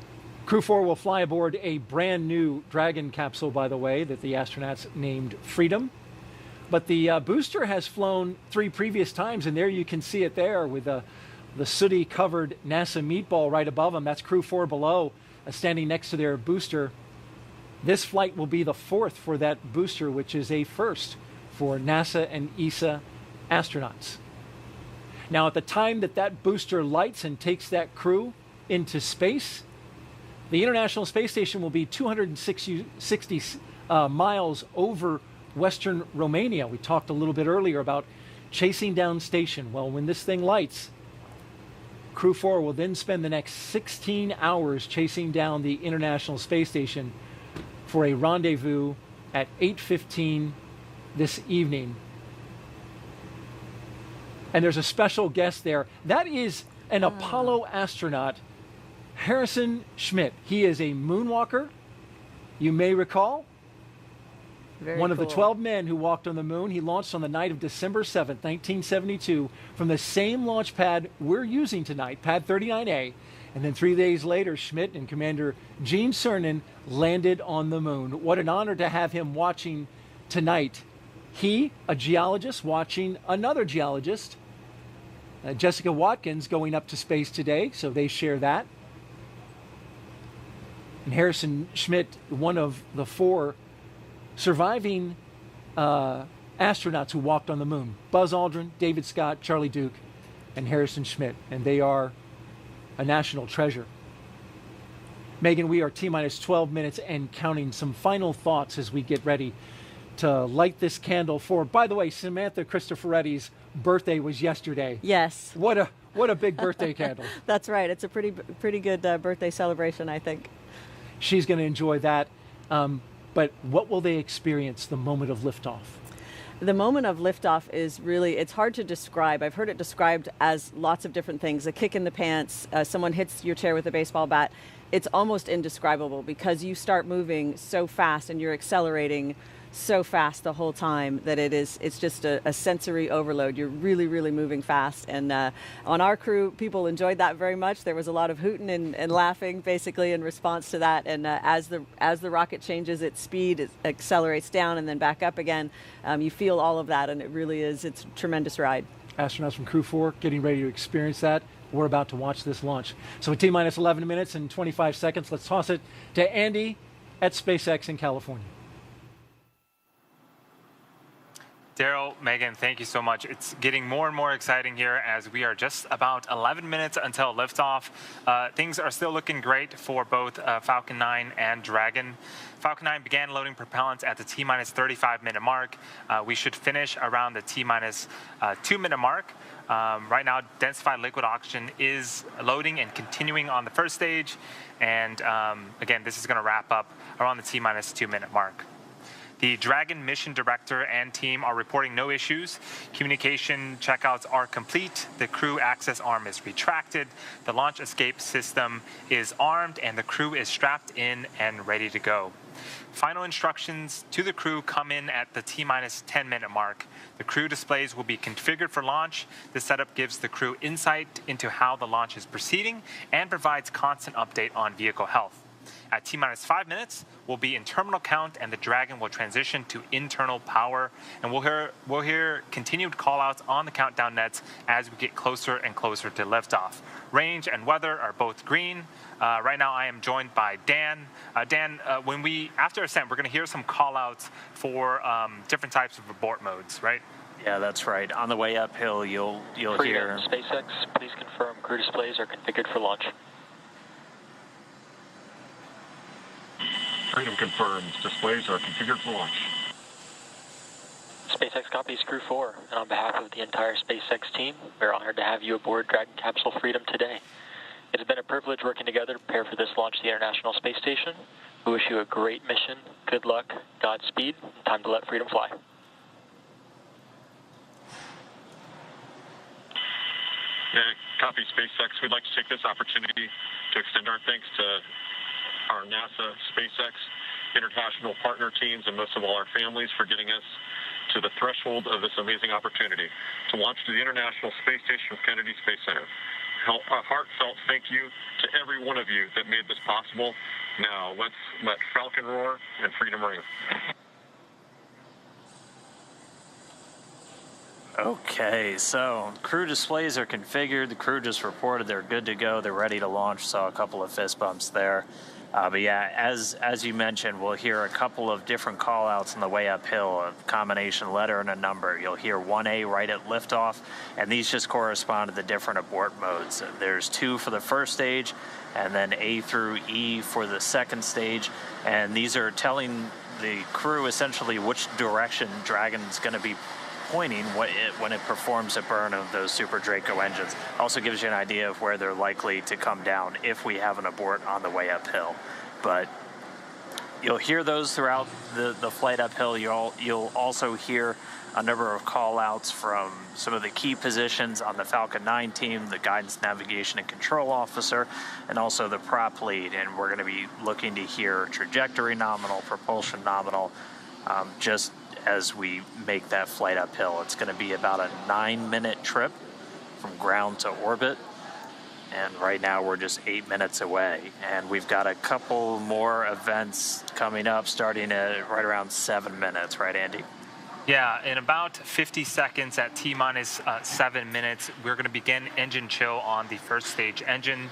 Crew-4 will fly aboard a brand new Dragon capsule, by the way, that the astronauts named Freedom. But the booster has flown 3 previous times, and there you can see it there with the sooty-covered NASA meatball right above them. That's Crew-4 below, standing next to their booster. This flight will be the 4th for that booster, which is a first for NASA and ESA astronauts. Now, at the time that booster lights and takes that crew into space, the International Space Station will be 260 miles over Western Romania. We talked a little bit earlier about chasing down station. Well, when this thing lights, Crew-4 will then spend the next 16 hours chasing down the International Space Station for a rendezvous at 8:15 this evening. And there's a special guest there. That is an Apollo astronaut, Harrison Schmitt. He is a moonwalker, you may recall. One of the 12 men who walked on the moon. He launched on the night of December 7th, 1972, from the same launch pad we're using tonight, Pad 39A. And then 3 days later, Schmitt and Commander Gene Cernan landed on the moon. What an honor to have him watching tonight. He, a geologist, watching another geologist, Jessica Watkins, going up to space today, so they share that. And Harrison Schmitt, one of the 4 surviving astronauts who walked on the moon. Buzz Aldrin, David Scott, Charlie Duke, and Harrison Schmitt. And they are a national treasure. Megan, we are T-minus 12 minutes and counting. Some final thoughts as we get ready to light this candle for, by the way, Samantha Cristoforetti's birthday was yesterday. Yes. What a big birthday candle. That's right. It's a pretty good birthday celebration, I think. She's going to enjoy that. But what will they experience the moment of liftoff? The moment of liftoff is really, it's hard to describe. I've heard it described as lots of different things. A kick in the pants, someone hits your chair with a baseball bat. It's almost indescribable because you start moving so fast and you're accelerating so fast the whole time that it's just a sensory overload. You're really, really moving fast. And on our crew, people enjoyed that very much. There was a lot of hooting and laughing basically in response to that. And as the rocket changes its speed, it accelerates down and then back up again. You feel all of that, and it's a tremendous ride. Astronauts from Crew-4 getting ready to experience that. We're about to watch this launch. So T-minus 11 minutes and 25 seconds. Let's toss it to Andy at SpaceX in California. Daryl, Megan, thank you so much. It's getting more and more exciting here as we are just about 11 minutes until liftoff. Things are still looking great for both Falcon 9 and Dragon. Falcon 9 began loading propellants at the T-minus 35-minute mark. We should finish around the T-minus 2-minute mark. Right now, densified liquid oxygen is loading and continuing on the first stage. And again, this is going to wrap up around the T-minus 2-minute mark. The Dragon mission director and team are reporting no issues. Communication checkouts are complete. The crew access arm is retracted. The launch escape system is armed, and the crew is strapped in and ready to go. Final instructions to the crew come in at the T-minus 10-minute mark. The crew displays will be configured for launch. This setup gives the crew insight into how the launch is proceeding and provides constant update on vehicle health. At T-minus 5 minutes, we'll be in terminal count, and the Dragon will transition to internal power. And we'll hear continued callouts on the countdown nets as we get closer and closer to liftoff. Range and weather are both green. Right now, I am joined by Dan. Dan, after ascent, we're going to hear some callouts for different types of abort modes, right? Yeah, that's right. On the way uphill, you'll hear. SpaceX, please confirm crew displays are configured for launch. Freedom confirms. Displays are configured for launch. SpaceX copies Crew-4, and on behalf of the entire SpaceX team, we're honored to have you aboard Dragon Capsule Freedom today. It has been a privilege working together to prepare for this launch to the International Space Station. We wish you a great mission, good luck, Godspeed, and time to let freedom fly. Copy, SpaceX. We'd like to take this opportunity to extend our thanks to our NASA, SpaceX, international partner teams, and most of all our families for getting us to the threshold of this amazing opportunity to launch to the International Space Station with Kennedy Space Center. A heartfelt thank you to every one of you that made this possible. Now, let's let Falcon roar and freedom ring. Okay, so crew displays are configured. The crew just reported they're good to go. They're ready to launch. Saw a couple of fist bumps there. But yeah, as you mentioned, we'll hear a couple of different call-outs on the way uphill, a combination letter and a number. You'll hear 1A right at liftoff, and these just correspond to the different abort modes. There's 2 for the first stage, and then A through E for the second stage, and these are telling the crew essentially which direction Dragon's going to be pointing when it performs a burn of those Super Draco engines. Also gives you an idea of where they're likely to come down if we have an abort on the way uphill. But you'll hear those throughout the flight uphill. You'll also hear a number of call-outs from some of the key positions on the Falcon 9 team, the guidance, navigation, and control officer, and also the prop lead. And we're going to be looking to hear trajectory nominal, propulsion nominal, just as we make that flight uphill. It's going to be about a 9-minute trip from ground to orbit, and right now we're just 8 minutes away, and we've got a couple more events coming up starting at right around 7 minutes, right, Andy? Yeah, in about 50 seconds at T-minus 7 minutes, we're going to begin engine chill on the first stage engine.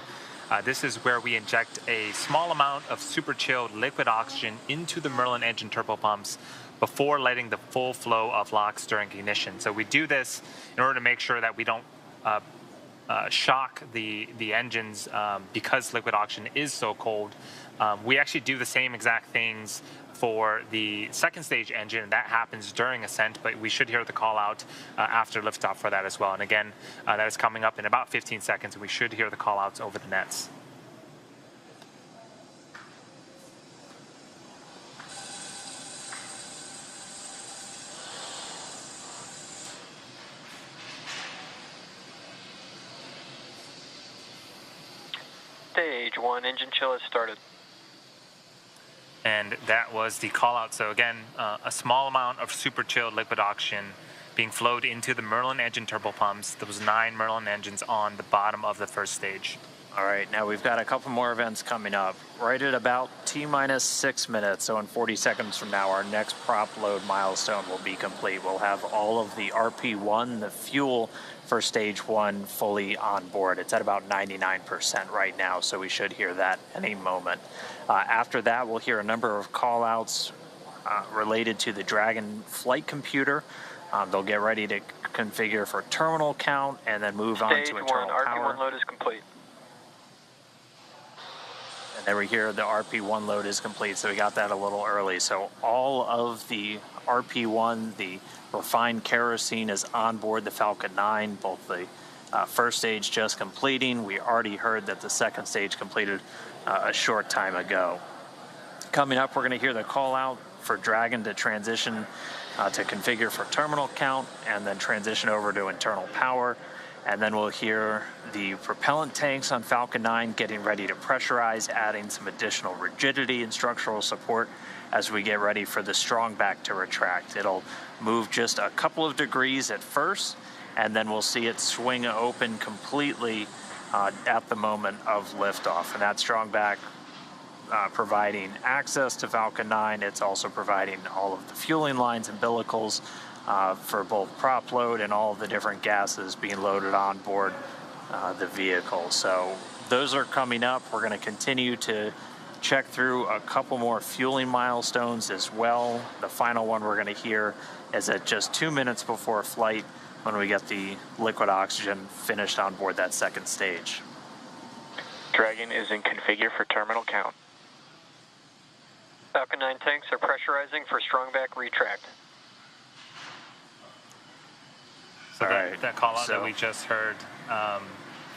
This is where we inject a small amount of super chilled liquid oxygen into the Merlin engine turbopumps before letting the full flow of LOX during ignition. So we do this in order to make sure that we don't shock the engines because liquid oxygen is so cold. We actually do the same exact things for the second stage engine. That happens during ascent, but we should hear the call out after liftoff for that as well. And again, that is coming up in about 15 seconds, and we should hear the call outs over the nets. Stage 1 engine chill has started. And that was the call out. So again, a small amount of super chilled liquid oxygen being flowed into the Merlin engine turbopumps. There was 9 Merlin engines on the bottom of the first stage. All right, now we've got a couple more events coming up. Right at about T-minus 6 minutes, so in 40 seconds from now, our next prop load milestone will be complete. We'll have all of the RP1, the fuel for stage 1, fully on board. It's at about 99% right now, so we should hear that any moment. After that, we'll hear a number of call-outs related to the Dragon flight computer. They'll get ready to configure for terminal count and then move on to internal power. Stage 1 RP1 load is complete. And then we hear the RP1 load is complete, so we got that a little early. So all of the RP1, the refined kerosene, is on board the Falcon 9, both the first stage just completing. We already heard that the second stage completed a short time ago. Coming up, we're going to hear the call out for Dragon to transition to configure for terminal count and then transition over to internal power. And then we'll hear the propellant tanks on Falcon 9 getting ready to pressurize, adding some additional rigidity and structural support as we get ready for the strong back to retract. It'll move just a couple of degrees at first, and then we'll see it swing open completely at the moment of liftoff. And that strong back providing access to Falcon 9. It's also providing all of the fueling lines, umbilicals, for both prop load and all of the different gases being loaded on board the vehicle. So those are coming up. We're going to continue to check through a couple more fueling milestones as well. The final one we're going to hear is at just 2 minutes before flight when we get the liquid oxygen finished on board that second stage. Dragon is in configure for terminal count. Falcon 9 tanks are pressurizing for strongback retract. So that call out that we just heard,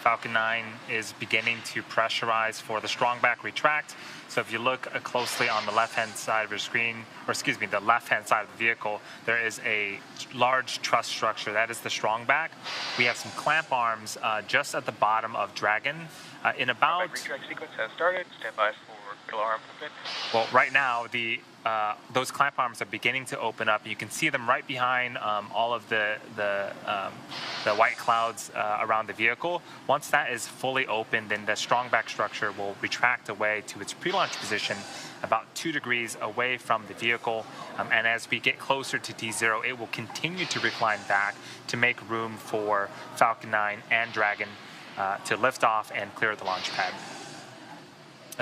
Falcon 9 is beginning to pressurize for the strongback retract. So if you look closely on the left-hand side of your screen, or excuse me, the left-hand side of the vehicle, there is a large truss structure. That is the strongback. We have some clamp arms just at the bottom of Dragon. In about... Retract sequence has started. Stand by for killer arm movement. Well, right now, those clamp arms are beginning to open up. You can see them right behind all of the white clouds around the vehicle. Once that is fully open, then the strongback structure will retract away to its pre-launch position about 2 degrees away from the vehicle. And as we get closer to D0, it will continue to recline back to make room for Falcon 9 and Dragon to lift off and clear the launch pad.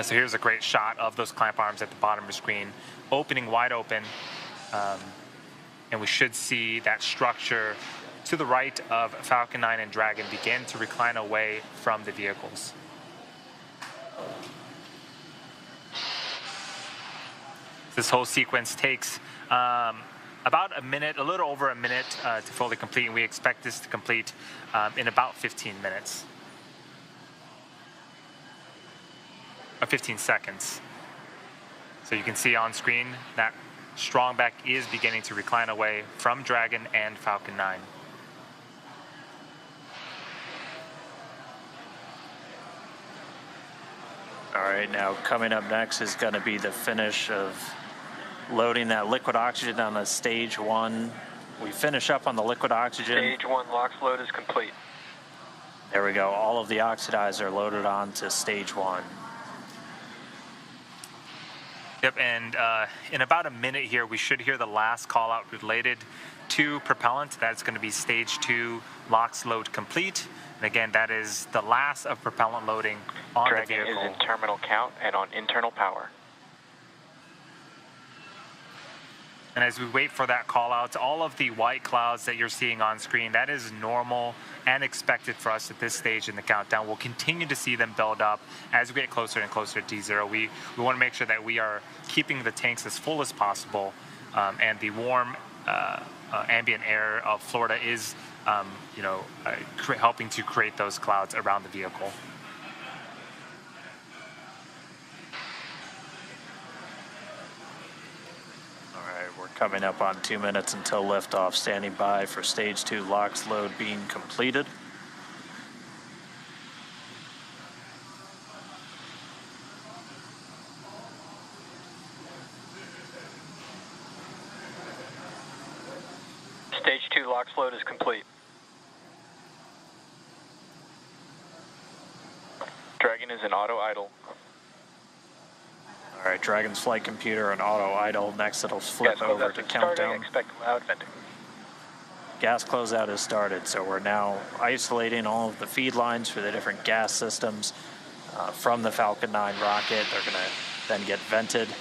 So here's a great shot of those clamp arms at the bottom of the screen, opening wide open, and we should see that structure to the right of Falcon 9 and Dragon begin to recline away from the vehicles. This whole sequence takes about a minute, a little over a minute to fully complete, and we expect this to complete in about 15 minutes. 15 seconds. So you can see on screen that strongback is beginning to recline away from Dragon and Falcon 9. All right, now coming up next is going to be the finish of loading that liquid oxygen on the stage 1. We finish up on the liquid oxygen. Stage 1 LOX load is complete. There we go. All of the oxidizer loaded on to stage 1. Yep, and in about a minute here, we should hear the last call out related to propellant. That's going to be stage 2 LOX load complete. And again, that is the last of propellant loading on the vehicle. Dragon is in terminal count and on internal power. And as we wait for that call out, all of the white clouds that you're seeing on screen, that is normal and expected for us at this stage in the countdown. We'll continue to see them build up as we get closer and closer to D0. We want to make sure that we are keeping the tanks as full as possible, and the warm ambient air of Florida is helping to create those clouds around the vehicle. Coming up on 2 minutes until liftoff, standing by for stage 2 LOX load being completed. Stage 2 LOX load is complete. Dragon is in auto idle. All right, Dragon's flight computer and auto idle. Next, it'll flip over to countdown. Expect loud venting. Gas closeout has started, so we're now isolating all of the feed lines for the different gas systems from the Falcon 9 rocket. They're going to then get vented. You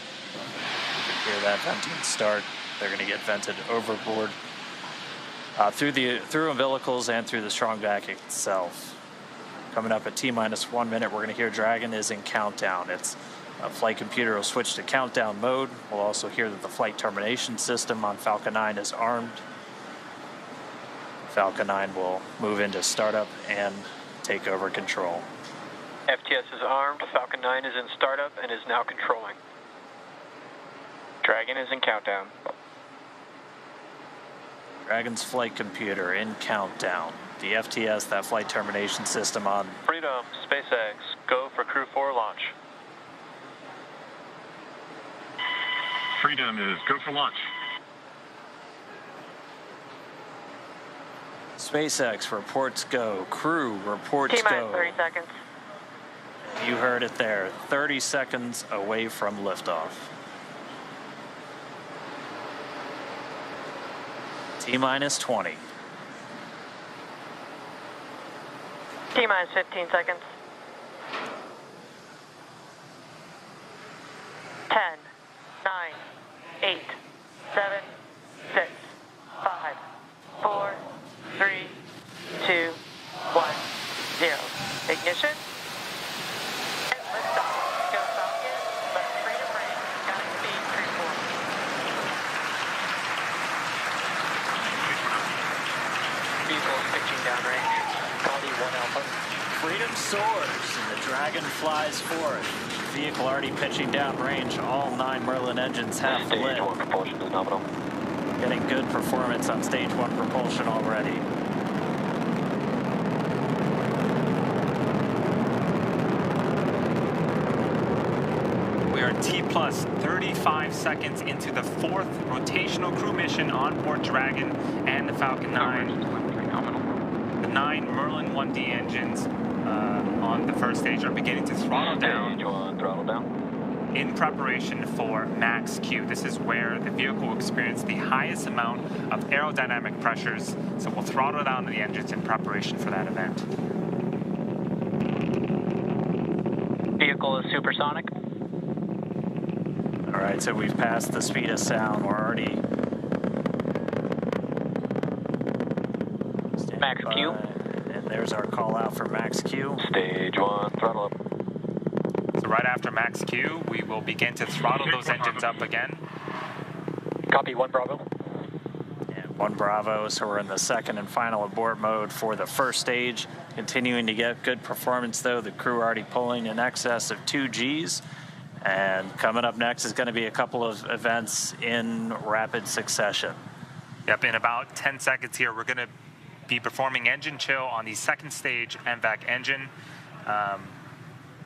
can hear that venting start. They're going to get vented overboard through umbilicals and through the strongback itself. Coming up at T-minus 1 minute, we're going to hear Dragon is in countdown. Its flight computer will switch to countdown mode. We'll also hear that the flight termination system on Falcon 9 is armed. Falcon 9 will move into startup and take over control. FTS is armed. Falcon 9 is in startup and is now controlling. Dragon is in countdown. Dragon's flight computer in countdown. The FTS, that flight termination system on. Freedom, SpaceX, go for Crew-4 launch. Freedom is go for launch. SpaceX reports go. Crew reports T-minus go. 30 seconds. You heard it there. 30 seconds away from liftoff. T-minus 20. T-minus 15 seconds. 10, 9, 8, 7, 6, 5, 4, 3, 2, 1, 0. Ignition. And liftoff. Go Falcon. Let freedom reign. Got speed. vehicle is pitching downrange. Copy 1 Alpha. Freedom soars and the Dragon flies forth. Vehicle already pitching downrange. All 9 Merlin engines have lit. Stage 1 propulsion is nominal. Getting good performance on stage 1 propulsion already. We are T plus 35 seconds into the 4th rotational crew mission on board Dragon and the Falcon 9. The 9 Merlin 1D engines on the first stage are beginning to throttle down. Stage 1, throttle down. In preparation for max Q. This is where the vehicle will experience the highest amount of aerodynamic pressures, so we'll throttle down the engines in preparation for that event. Vehicle is supersonic. All right, so we've passed the speed of sound. We're already Max Q. And there's our call out for max Q. Stage 1, throttle up. So right after max Q, we will begin to throttle those engines up again. Copy 1 Bravo. And 1 Bravo, so we're in the second and final abort mode for the first stage. Continuing to get good performance though. The crew already pulling in excess of 2 Gs. And coming up next is going to be a couple of events in rapid succession. Yep, in about 10 seconds here, we're going to be performing engine chill on the second stage MVAC engine.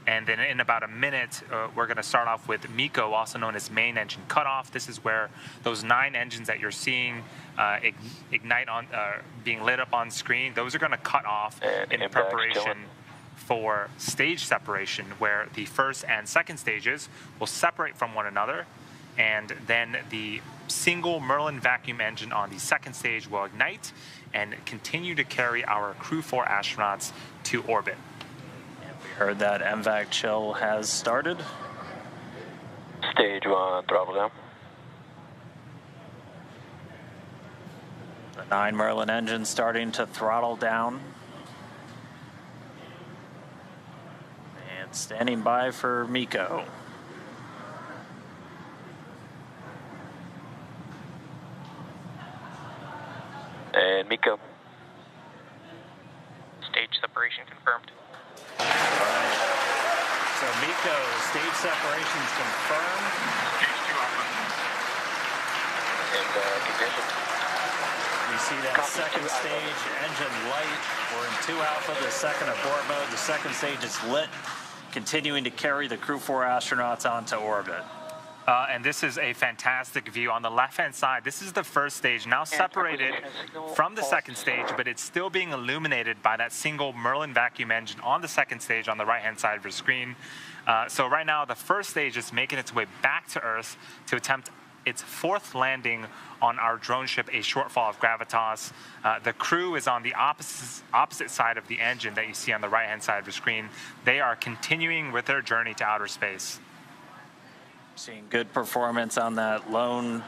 And then in about a minute, we're going to start off with MECO, also known as main engine cutoff. This is where those 9 engines that you're seeing ignite on, being lit up on screen, those are going to cut off in preparation for stage separation, where the first and second stages will separate from one another, and then the single Merlin vacuum engine on the second stage will ignite and continue to carry our Crew-4 astronauts to orbit. Heard that MVAC chill has started. Stage 1, throttle down. The 9 Merlin engines starting to throttle down. And standing by for MECO. And MECO. Stage separation confirmed. So MECO, stage separations confirmed. Stage 2 Alpha. And ignition. We see that second stage engine light. We're in 2 Alpha, the second abort mode. The second stage is lit, continuing to carry the Crew-4 astronauts onto orbit. And this is a fantastic view. On the left-hand side, this is the first stage, now separated from the second stage, but it's still being illuminated by that single Merlin vacuum engine on the second stage on the right-hand side of your screen. So right now, the first stage is making its way back to Earth to attempt its 4th landing on our drone ship, a shortfall of gravitas. The crew is on the opposite side of the engine that you see on the right-hand side of your screen. They are continuing with their journey to outer space. Seeing good performance on that lone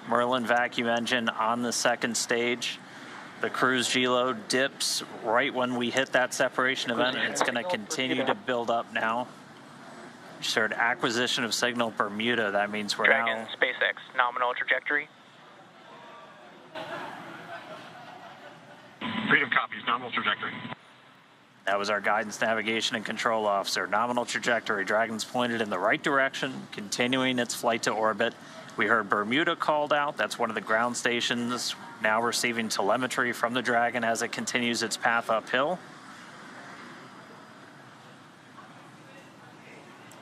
Merlin vacuum engine on the second stage. The crew's G-load dips right when we hit that separation event, and it's going to continue to build up now. Just heard acquisition of signal Bermuda. That means we're Dragon, now... SpaceX, nominal trajectory. Freedom copies, nominal trajectory. That was our guidance, navigation, and control officer. Nominal trajectory. Dragon's pointed in the right direction, continuing its flight to orbit. We heard Bermuda called out. That's one of the ground stations now receiving telemetry from the Dragon as it continues its path uphill.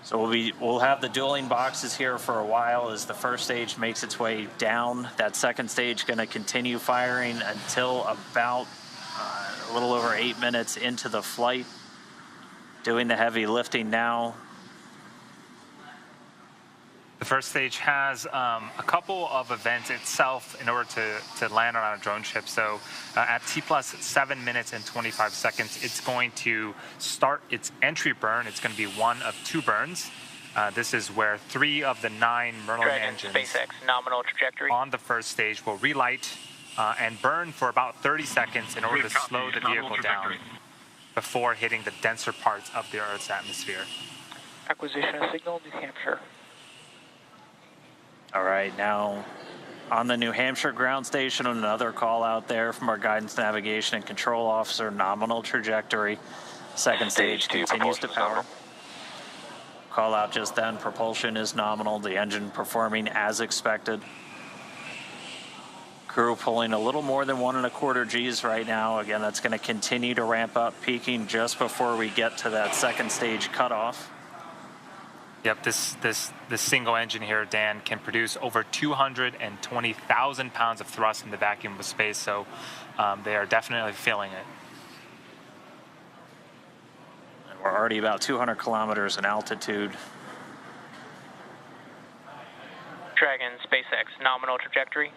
So we'll have the dueling boxes here for a while as the first stage makes its way down. That second stage going to continue firing until about a little over 8 minutes into the flight. Doing the heavy lifting now. The first stage has a couple of events itself in order to land on a drone ship. So at T plus 7 minutes and 25 seconds, it's going to start its entry burn. It's going to be one of 2 burns. This is where 3 of the 9 Merlin Dragon, engines SpaceX, nominal trajectory. on the first stage will relight and burn for about 30 seconds in order to slow the vehicle down before hitting the denser parts of the Earth's atmosphere. Acquisition of signal, New Hampshire. All right, now On the New Hampshire ground station, another call out there from our guidance, navigation, and control officer, nominal trajectory. Second stage continues to power. Call out just then, propulsion is nominal, the engine performing as expected. Crew pulling a little more than 1.25 Gs right now. Again, that's going to continue to ramp up, peaking just before we get to that second stage cutoff. Yep, this single engine here, Dan, can produce over 220,000 pounds of thrust in the vacuum of space, so they are definitely feeling it. And we're already about 200 kilometers in altitude. Dragon, SpaceX, nominal trajectory.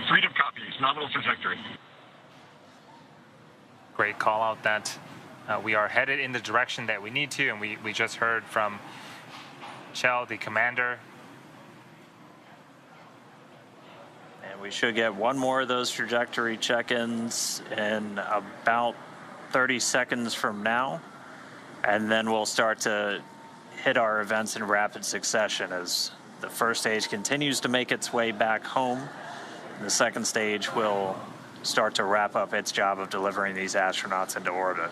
Freedom copies, nominal trajectory. Great call out that we are headed in the direction that we need to, and we just heard from Chell, the commander. And we should get one more of those trajectory check-ins in about 30 seconds from now. And then we'll start to hit our events in rapid succession as the first stage continues to make its way back home. The second stage will start to wrap up its job of delivering these astronauts into orbit.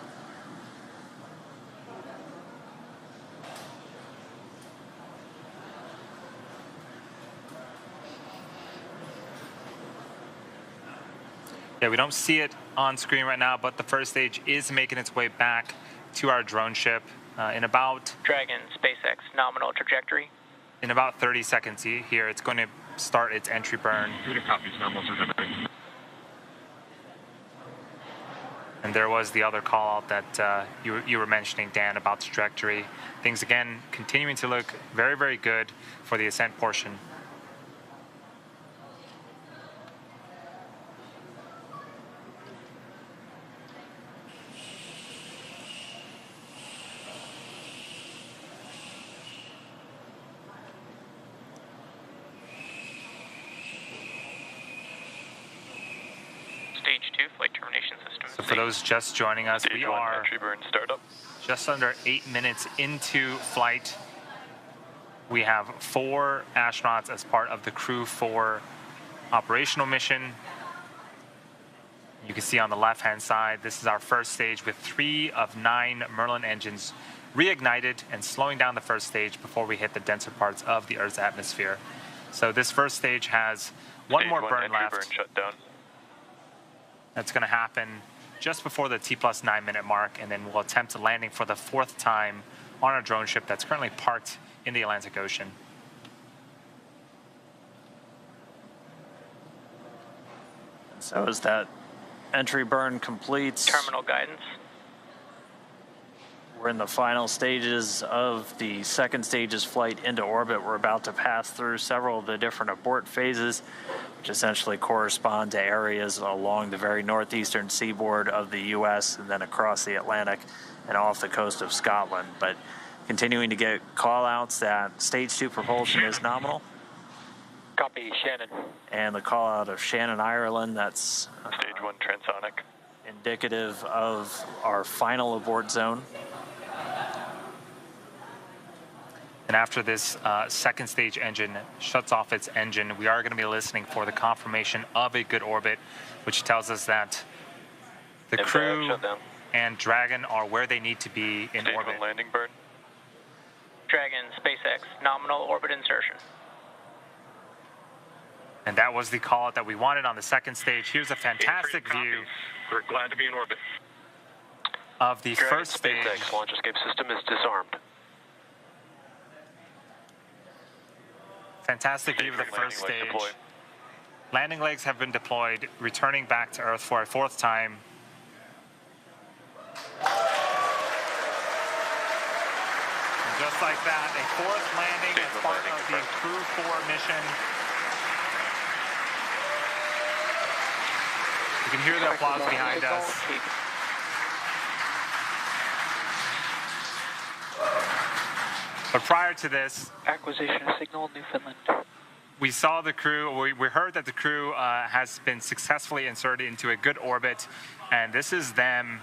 Yeah, we don't see it on screen right now, but the first stage is making its way back to our drone ship in about... Dragon, SpaceX, nominal trajectory. In about 30 seconds here, it's going to start its entry burn. Copies, nominal trajectory. And there was the other call out that you were mentioning, Dan, about the trajectory. Things, again, continuing to look very, very good for the ascent portion. Stage 2, flight termination system. So for those just joining us, we are entry burn startup. just under 8 minutes into flight. We have 4 astronauts as part of the Crew-4 operational mission. You can see on the left-hand side, this is our first stage with 3 of 9 Merlin engines reignited and slowing down the first stage before we hit the denser parts of the Earth's atmosphere. So this first stage has one more burn left. Burn shutdown. That's going to happen just before the T+9 minute mark, and then we'll attempt a landing for the 4th time on our drone ship that's currently parked in the Atlantic Ocean. So as that entry burn completes, Terminal guidance. we're in the final stages of the second stage's flight into orbit. We're about to pass through several of the different abort phases, which essentially correspond to areas along the very northeastern seaboard of the U.S. and then across the Atlantic and off the coast of Scotland. But continuing to get call-outs that stage 2 propulsion is nominal. Copy, Shannon. And the call-out of Shannon, Ireland, that's Stage 1 transonic. indicative of our final abort zone. And after this second stage engine shuts off its engine, we are going to be listening for the confirmation of a good orbit, which tells us that the Crew and Dragon are where they need to be in Stage orbit. 1 landing burn. Dragon, SpaceX, nominal orbit insertion. And that was the call out that we wanted on the second stage. Here's a fantastic view. We're glad to be in orbit. Of the Dragon, first stage. SpaceX launch escape system is disarmed. Fantastic view of the first stage. Landing legs have been deployed, returning back to Earth for a 4th time. And just like that, a 4th landing as part of the Crew-4 mission. You can hear the applause behind us. But prior to this, acquisition signal, Newfoundland. We saw the crew, we heard that the crew has been successfully inserted into a good orbit, and this is them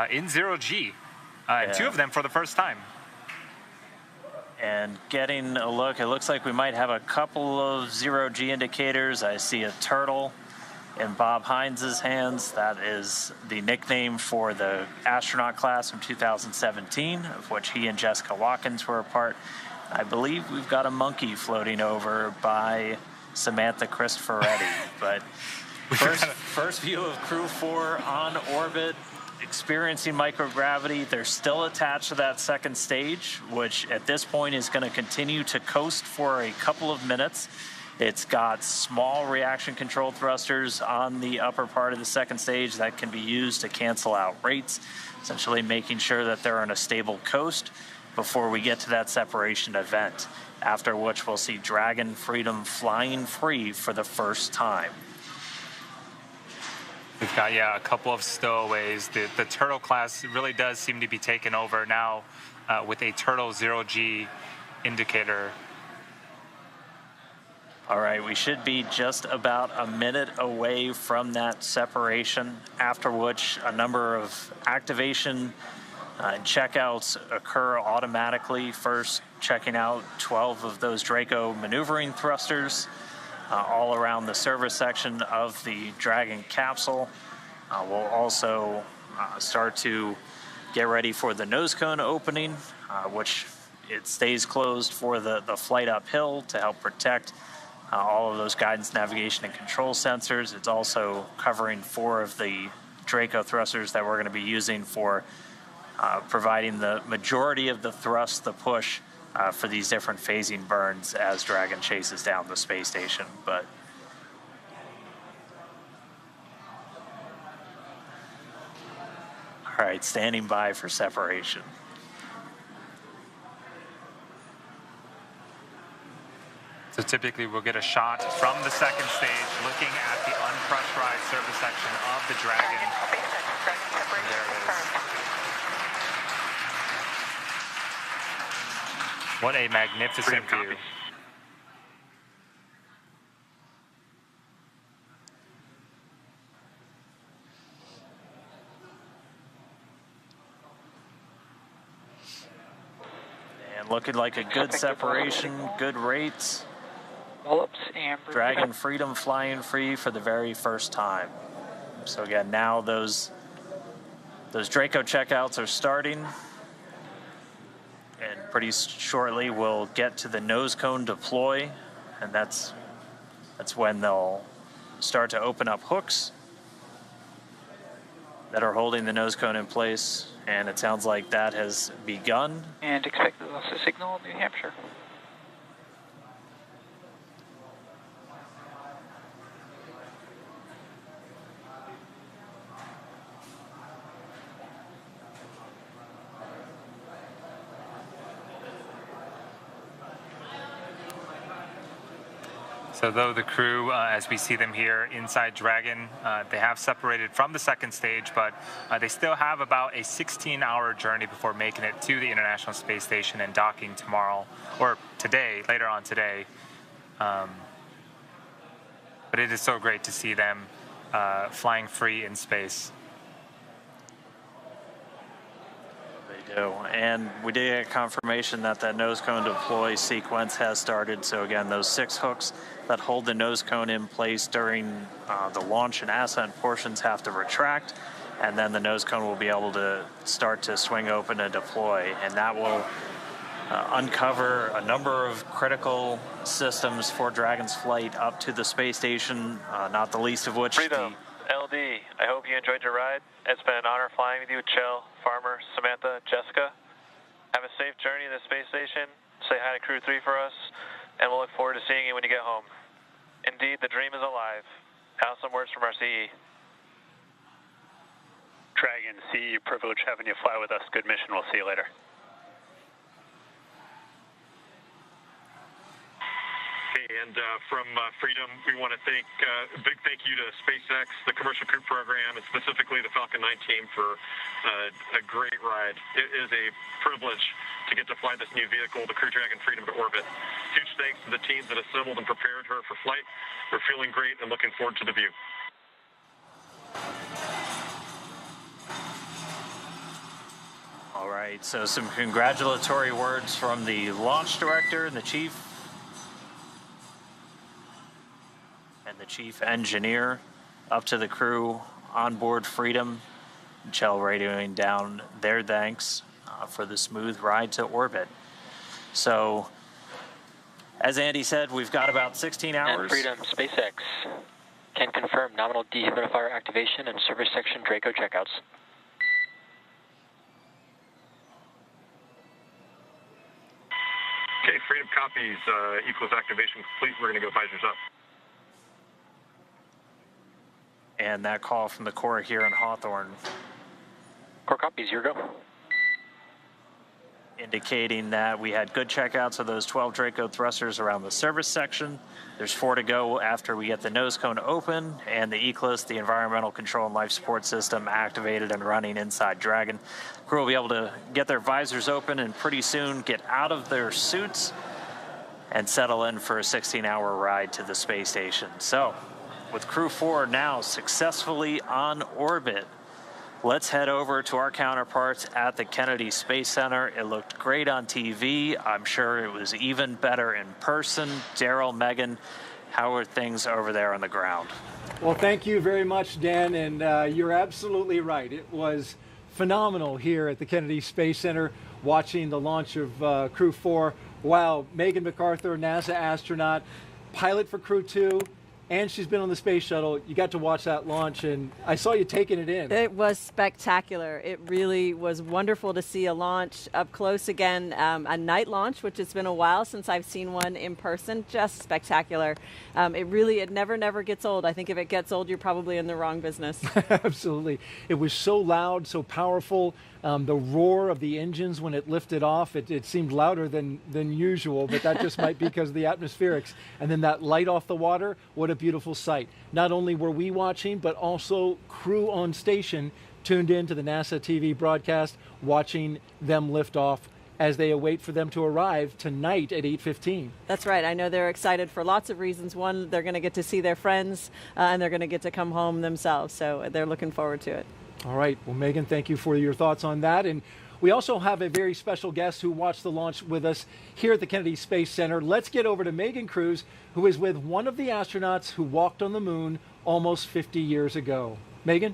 in 0G, and 2 of them for the first time. And getting a look, it looks like we might have a couple of zero-G indicators. I see a turtle in Bob Hines' hands. That is the nickname for the astronaut class from 2017, of which he and Jessica Watkins were a part. I believe we've got a monkey floating over by Samantha Cristoforetti. But first view of Crew-4 on orbit, experiencing microgravity. They're still attached to that second stage, which at this point is going to continue to coast for a couple of minutes. It's got small reaction control thrusters on the upper part of the second stage that can be used to cancel out rates, essentially making sure that they're on a stable coast before we get to that separation event, after which we'll see Dragon Freedom flying free for the first time. We've got, a couple of stowaways. The Turtle class really does seem to be taken over now with a Turtle 0G indicator. All right, we should be just about a minute away from that separation, after which a number of activation and checkouts occur automatically. First, checking out 12 of those Draco maneuvering thrusters all around the service section of the Dragon capsule. We'll also start to get ready for the nose cone opening, which it stays closed for the flight uphill to help protect all of those guidance, navigation, and control sensors. It's also covering 4 of the Draco thrusters that we're going to be using for providing the majority of the thrust, the push, for these different phasing burns as Dragon chases down the space station. But all right, standing by for separation. So typically we'll get a shot from the second stage looking at the unpressurized service section of the Dragon. And there it is. What a magnificent view. And looking like a good separation, good rates. And Dragon Freedom flying free for the very first time. So again, now those Draco checkouts are starting. And pretty shortly we'll get to the nose cone deploy, and that's when they'll start to open up hooks that are holding the nose cone in place, and it sounds like that has begun. And expect the loss of signal in New Hampshire. So though the crew, as we see them here inside Dragon, they have separated from the second stage, but they still have about a 16-hour journey before making it to the International Space Station and docking tomorrow, or today, later on today. But it is so great to see them flying free in space. They do. And we did get confirmation that that nose cone deploy sequence has started. So again, those 6 hooks that hold the nose cone in place during the launch and ascent portions have to retract, and then the nose cone will be able to start to swing open and deploy, and that will uncover a number of critical systems for Dragon's flight up to the space station, not the least of which Freedom, LD, I hope you enjoyed your ride. It's been an honor flying with you, Chell, Farmer, Samantha, Jessica. Have a safe journey to the space station. Say hi to Crew-3 for us, and we'll look forward to seeing you when you get home. Indeed, the dream is alive. Have some words from our CE. Dragon, CE, privilege having you fly with us. Good mission. We'll see you later. And from Freedom, we want to thank a big thank you to SpaceX, the Commercial Crew Program, and specifically the Falcon 9 team for a great ride. It is a privilege to get to fly this new vehicle, the Crew Dragon Freedom, to orbit. Huge thanks to the teams that assembled and prepared her for flight. We're feeling great and looking forward to the view. All right, so some congratulatory words from the launch director and the chief engineer up to the crew on board Freedom. Shell radioing down their thanks for the smooth ride to orbit. So, as Andy said, we've got about 16 hours. And Freedom, SpaceX can confirm nominal dehumidifier activation and service section Draco checkouts. Okay, Freedom copies. Equals activation complete. We're going to go visors up. And that call from the Corps here in Hawthorne. Core copies, your go. Indicating that we had good checkouts of those 12 Draco thrusters around the service section. There's 4 to go after we get the nose cone open and the ECLIS, the environmental control and life support system, activated and running inside Dragon. Crew will be able to get their visors open and pretty soon get out of their suits and settle in for a 16-hour ride to the space station. So, with Crew-4 now successfully on orbit, let's head over to our counterparts at the Kennedy Space Center. It looked great on TV. I'm sure it was even better in person. Daryl, Megan, how are things over there on the ground? Well, thank you very much, Dan, and you're absolutely right. It was phenomenal here at the Kennedy Space Center watching the launch of Crew-4. Wow, Megan MacArthur, NASA astronaut, pilot for Crew-2, and she's been on the space shuttle. You got to watch that launch, and I saw you taking it in. It was spectacular. It really was wonderful to see a launch up close again, a night launch, which has been a while since I've seen one in person. Just spectacular. It never gets old. I think if it gets old, you're probably in the wrong business. Absolutely. It was so loud, so powerful. The roar of the engines when it lifted off, it seemed louder than usual, but that just might be because of the atmospherics. And then that light off the water, what a beautiful sight. Not only were we watching, but also crew on station tuned in to the NASA TV broadcast, watching them lift off as they await for them to arrive tonight at 8:15. That's right. I know they're excited for lots of reasons. One, they're going to get to see their friends, and they're going to get to come home themselves. So they're looking forward to it. All right. Well, Megan, thank you for your thoughts on that. And we also have a very special guest who watched the launch with us here at the Kennedy Space Center. Let's get over to Megan Cruz, who is with one of the astronauts who walked on the moon almost 50 years ago. Megan?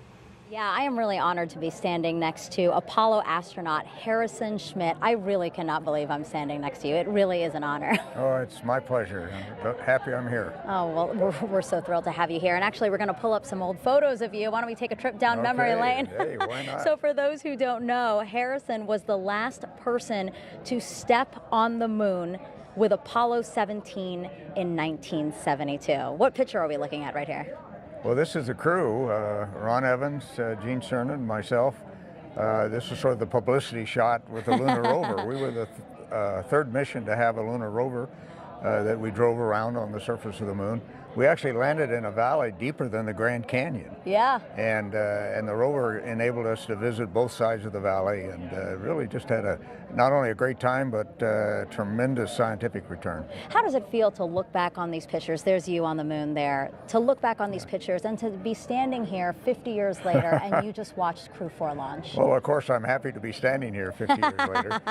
Yeah, I am really honored to be standing next to Apollo astronaut Harrison Schmitt. I really cannot believe I'm standing next to you. It really is an honor. Oh, it's my pleasure. I'm happy I'm here. Oh, well, we're so thrilled to have you here. And actually, we're going to pull up some old photos of you. Why don't we take a trip down memory lane? Hey, why not? So for those who don't know, Harrison was the last person to step on the moon with Apollo 17 in 1972. What picture are we looking at right here? Well, this is the crew, Ron Evans, Gene Cernan, myself. This was sort of the publicity shot with the lunar rover. We were the third mission to have a lunar rover that we drove around on the surface of the moon. We actually landed in a valley deeper than the Grand Canyon. Yeah. And the rover enabled us to visit both sides of the valley and really just had not only a great time, but tremendous scientific return. How does it feel to look back on these pictures? There's you on the moon there. To look back on these pictures and to be standing here 50 years later and you just watched Crew-4 launch. Well, of course, I'm happy to be standing here 50 years later.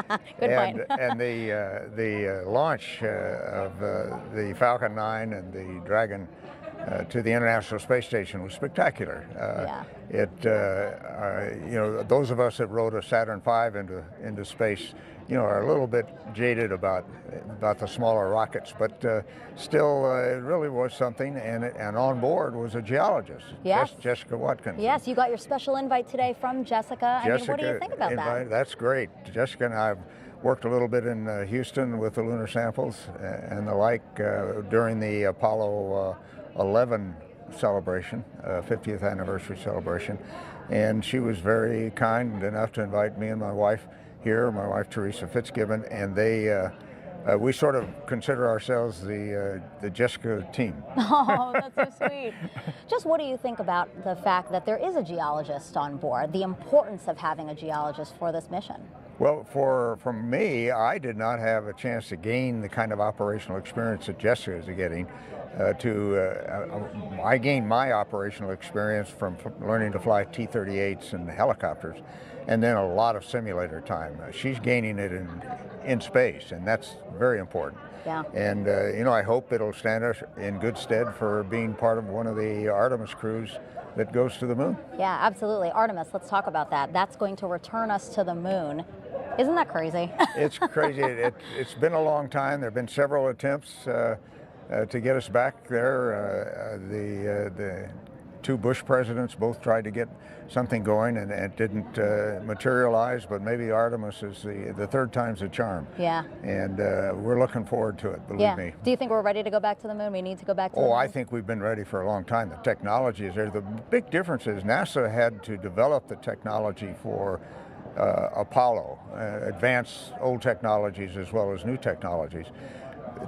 Good point. And the launch of the Falcon 9 and the Dragon to the International Space Station was spectacular. Those of us that rode a Saturn V into space, are a little bit jaded about the smaller rockets, but still, it really was something. And on board was a geologist, yes. Jessica Watkins. Yes, you got your special invite today from Jessica. What do you think about that? That's great. Jessica and I have worked a little bit in Houston with the lunar samples and the like during the Apollo 11 celebration, 50th anniversary celebration. And she was very kind enough to invite me and my wife here, my wife Teresa Fitzgibbon, and we sort of consider ourselves the Jessica team. Oh, that's so sweet. Just what do you think about the fact that there is a geologist on board, the importance of having a geologist for this mission? Well, for me, I did not have a chance to gain the kind of operational experience that Jessica is getting. I gained my operational experience from learning to fly T-38s and helicopters, and then a lot of simulator time. She's gaining it in space, and that's very important. Yeah. And I hope it'll stand us in good stead for being part of one of the Artemis crews that goes to the moon. Yeah, absolutely. Artemis, let's talk about that. That's going to return us to the moon. Isn't that crazy? It's crazy. It's been a long time. There have been several attempts to get us back there. The two Bush presidents both tried to get something going, and it didn't materialize, but maybe Artemis is the third time's a charm. Yeah. And we're looking forward to it, believe me. Do you think we're ready to go back to the moon? We need to go back to the moon? Oh, I think we've been ready for a long time. The technology is there. The big difference is NASA had to develop the technology for Apollo, advance old technologies as well as new technologies.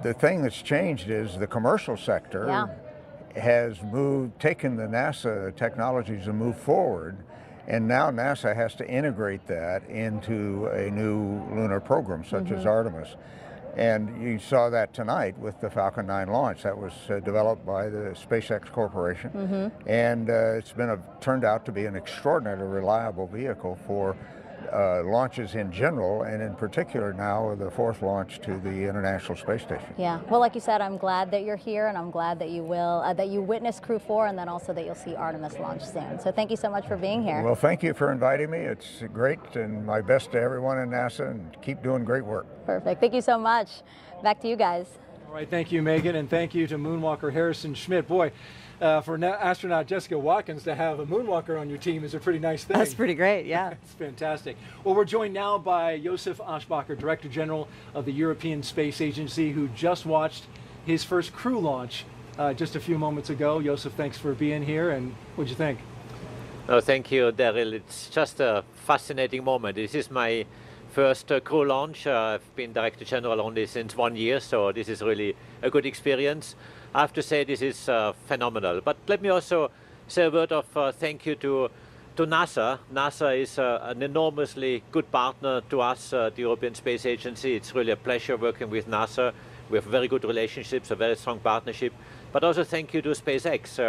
The thing that's changed is the commercial sector has taken the NASA technologies and moved forward, and now NASA has to integrate that into a new lunar program such as Artemis. And you saw that tonight with the Falcon 9 launch. That was developed by the SpaceX Corporation, and it's turned out to be an extraordinarily reliable vehicle for launches in general, and in particular now the fourth launch to the International Space Station. Yeah, well, like you said, I'm glad that you're here, and I'm glad that you will, that you witness Crew-4, and then also that you'll see Artemis launch soon. So thank you so much for being here. Well, thank you for inviting me. It's great, and my best to everyone in NASA, and keep doing great work. Perfect. Thank you so much. Back to you guys. All right, thank you, Megan, and thank you to moonwalker Harrison Schmitt. Boy, for astronaut Jessica Watkins to have a moonwalker on your team is a pretty nice thing. That's pretty great, yeah. It's fantastic. Well, we're joined now by Josef Aschbacher, Director General of the European Space Agency, who just watched his first crew launch just a few moments ago. Josef, thanks for being here, and what'd you think? Oh, thank you, Daryl. It's just a fascinating moment. This is my first crew launch. I've been Director General only since 1 year, so this is really a good experience. I have to say this is phenomenal. But let me also say a word of thank you to NASA. NASA is an enormously good partner to us, the European Space Agency. It's really a pleasure working with NASA. We have very good relationships, a very strong partnership. But also thank you to SpaceX.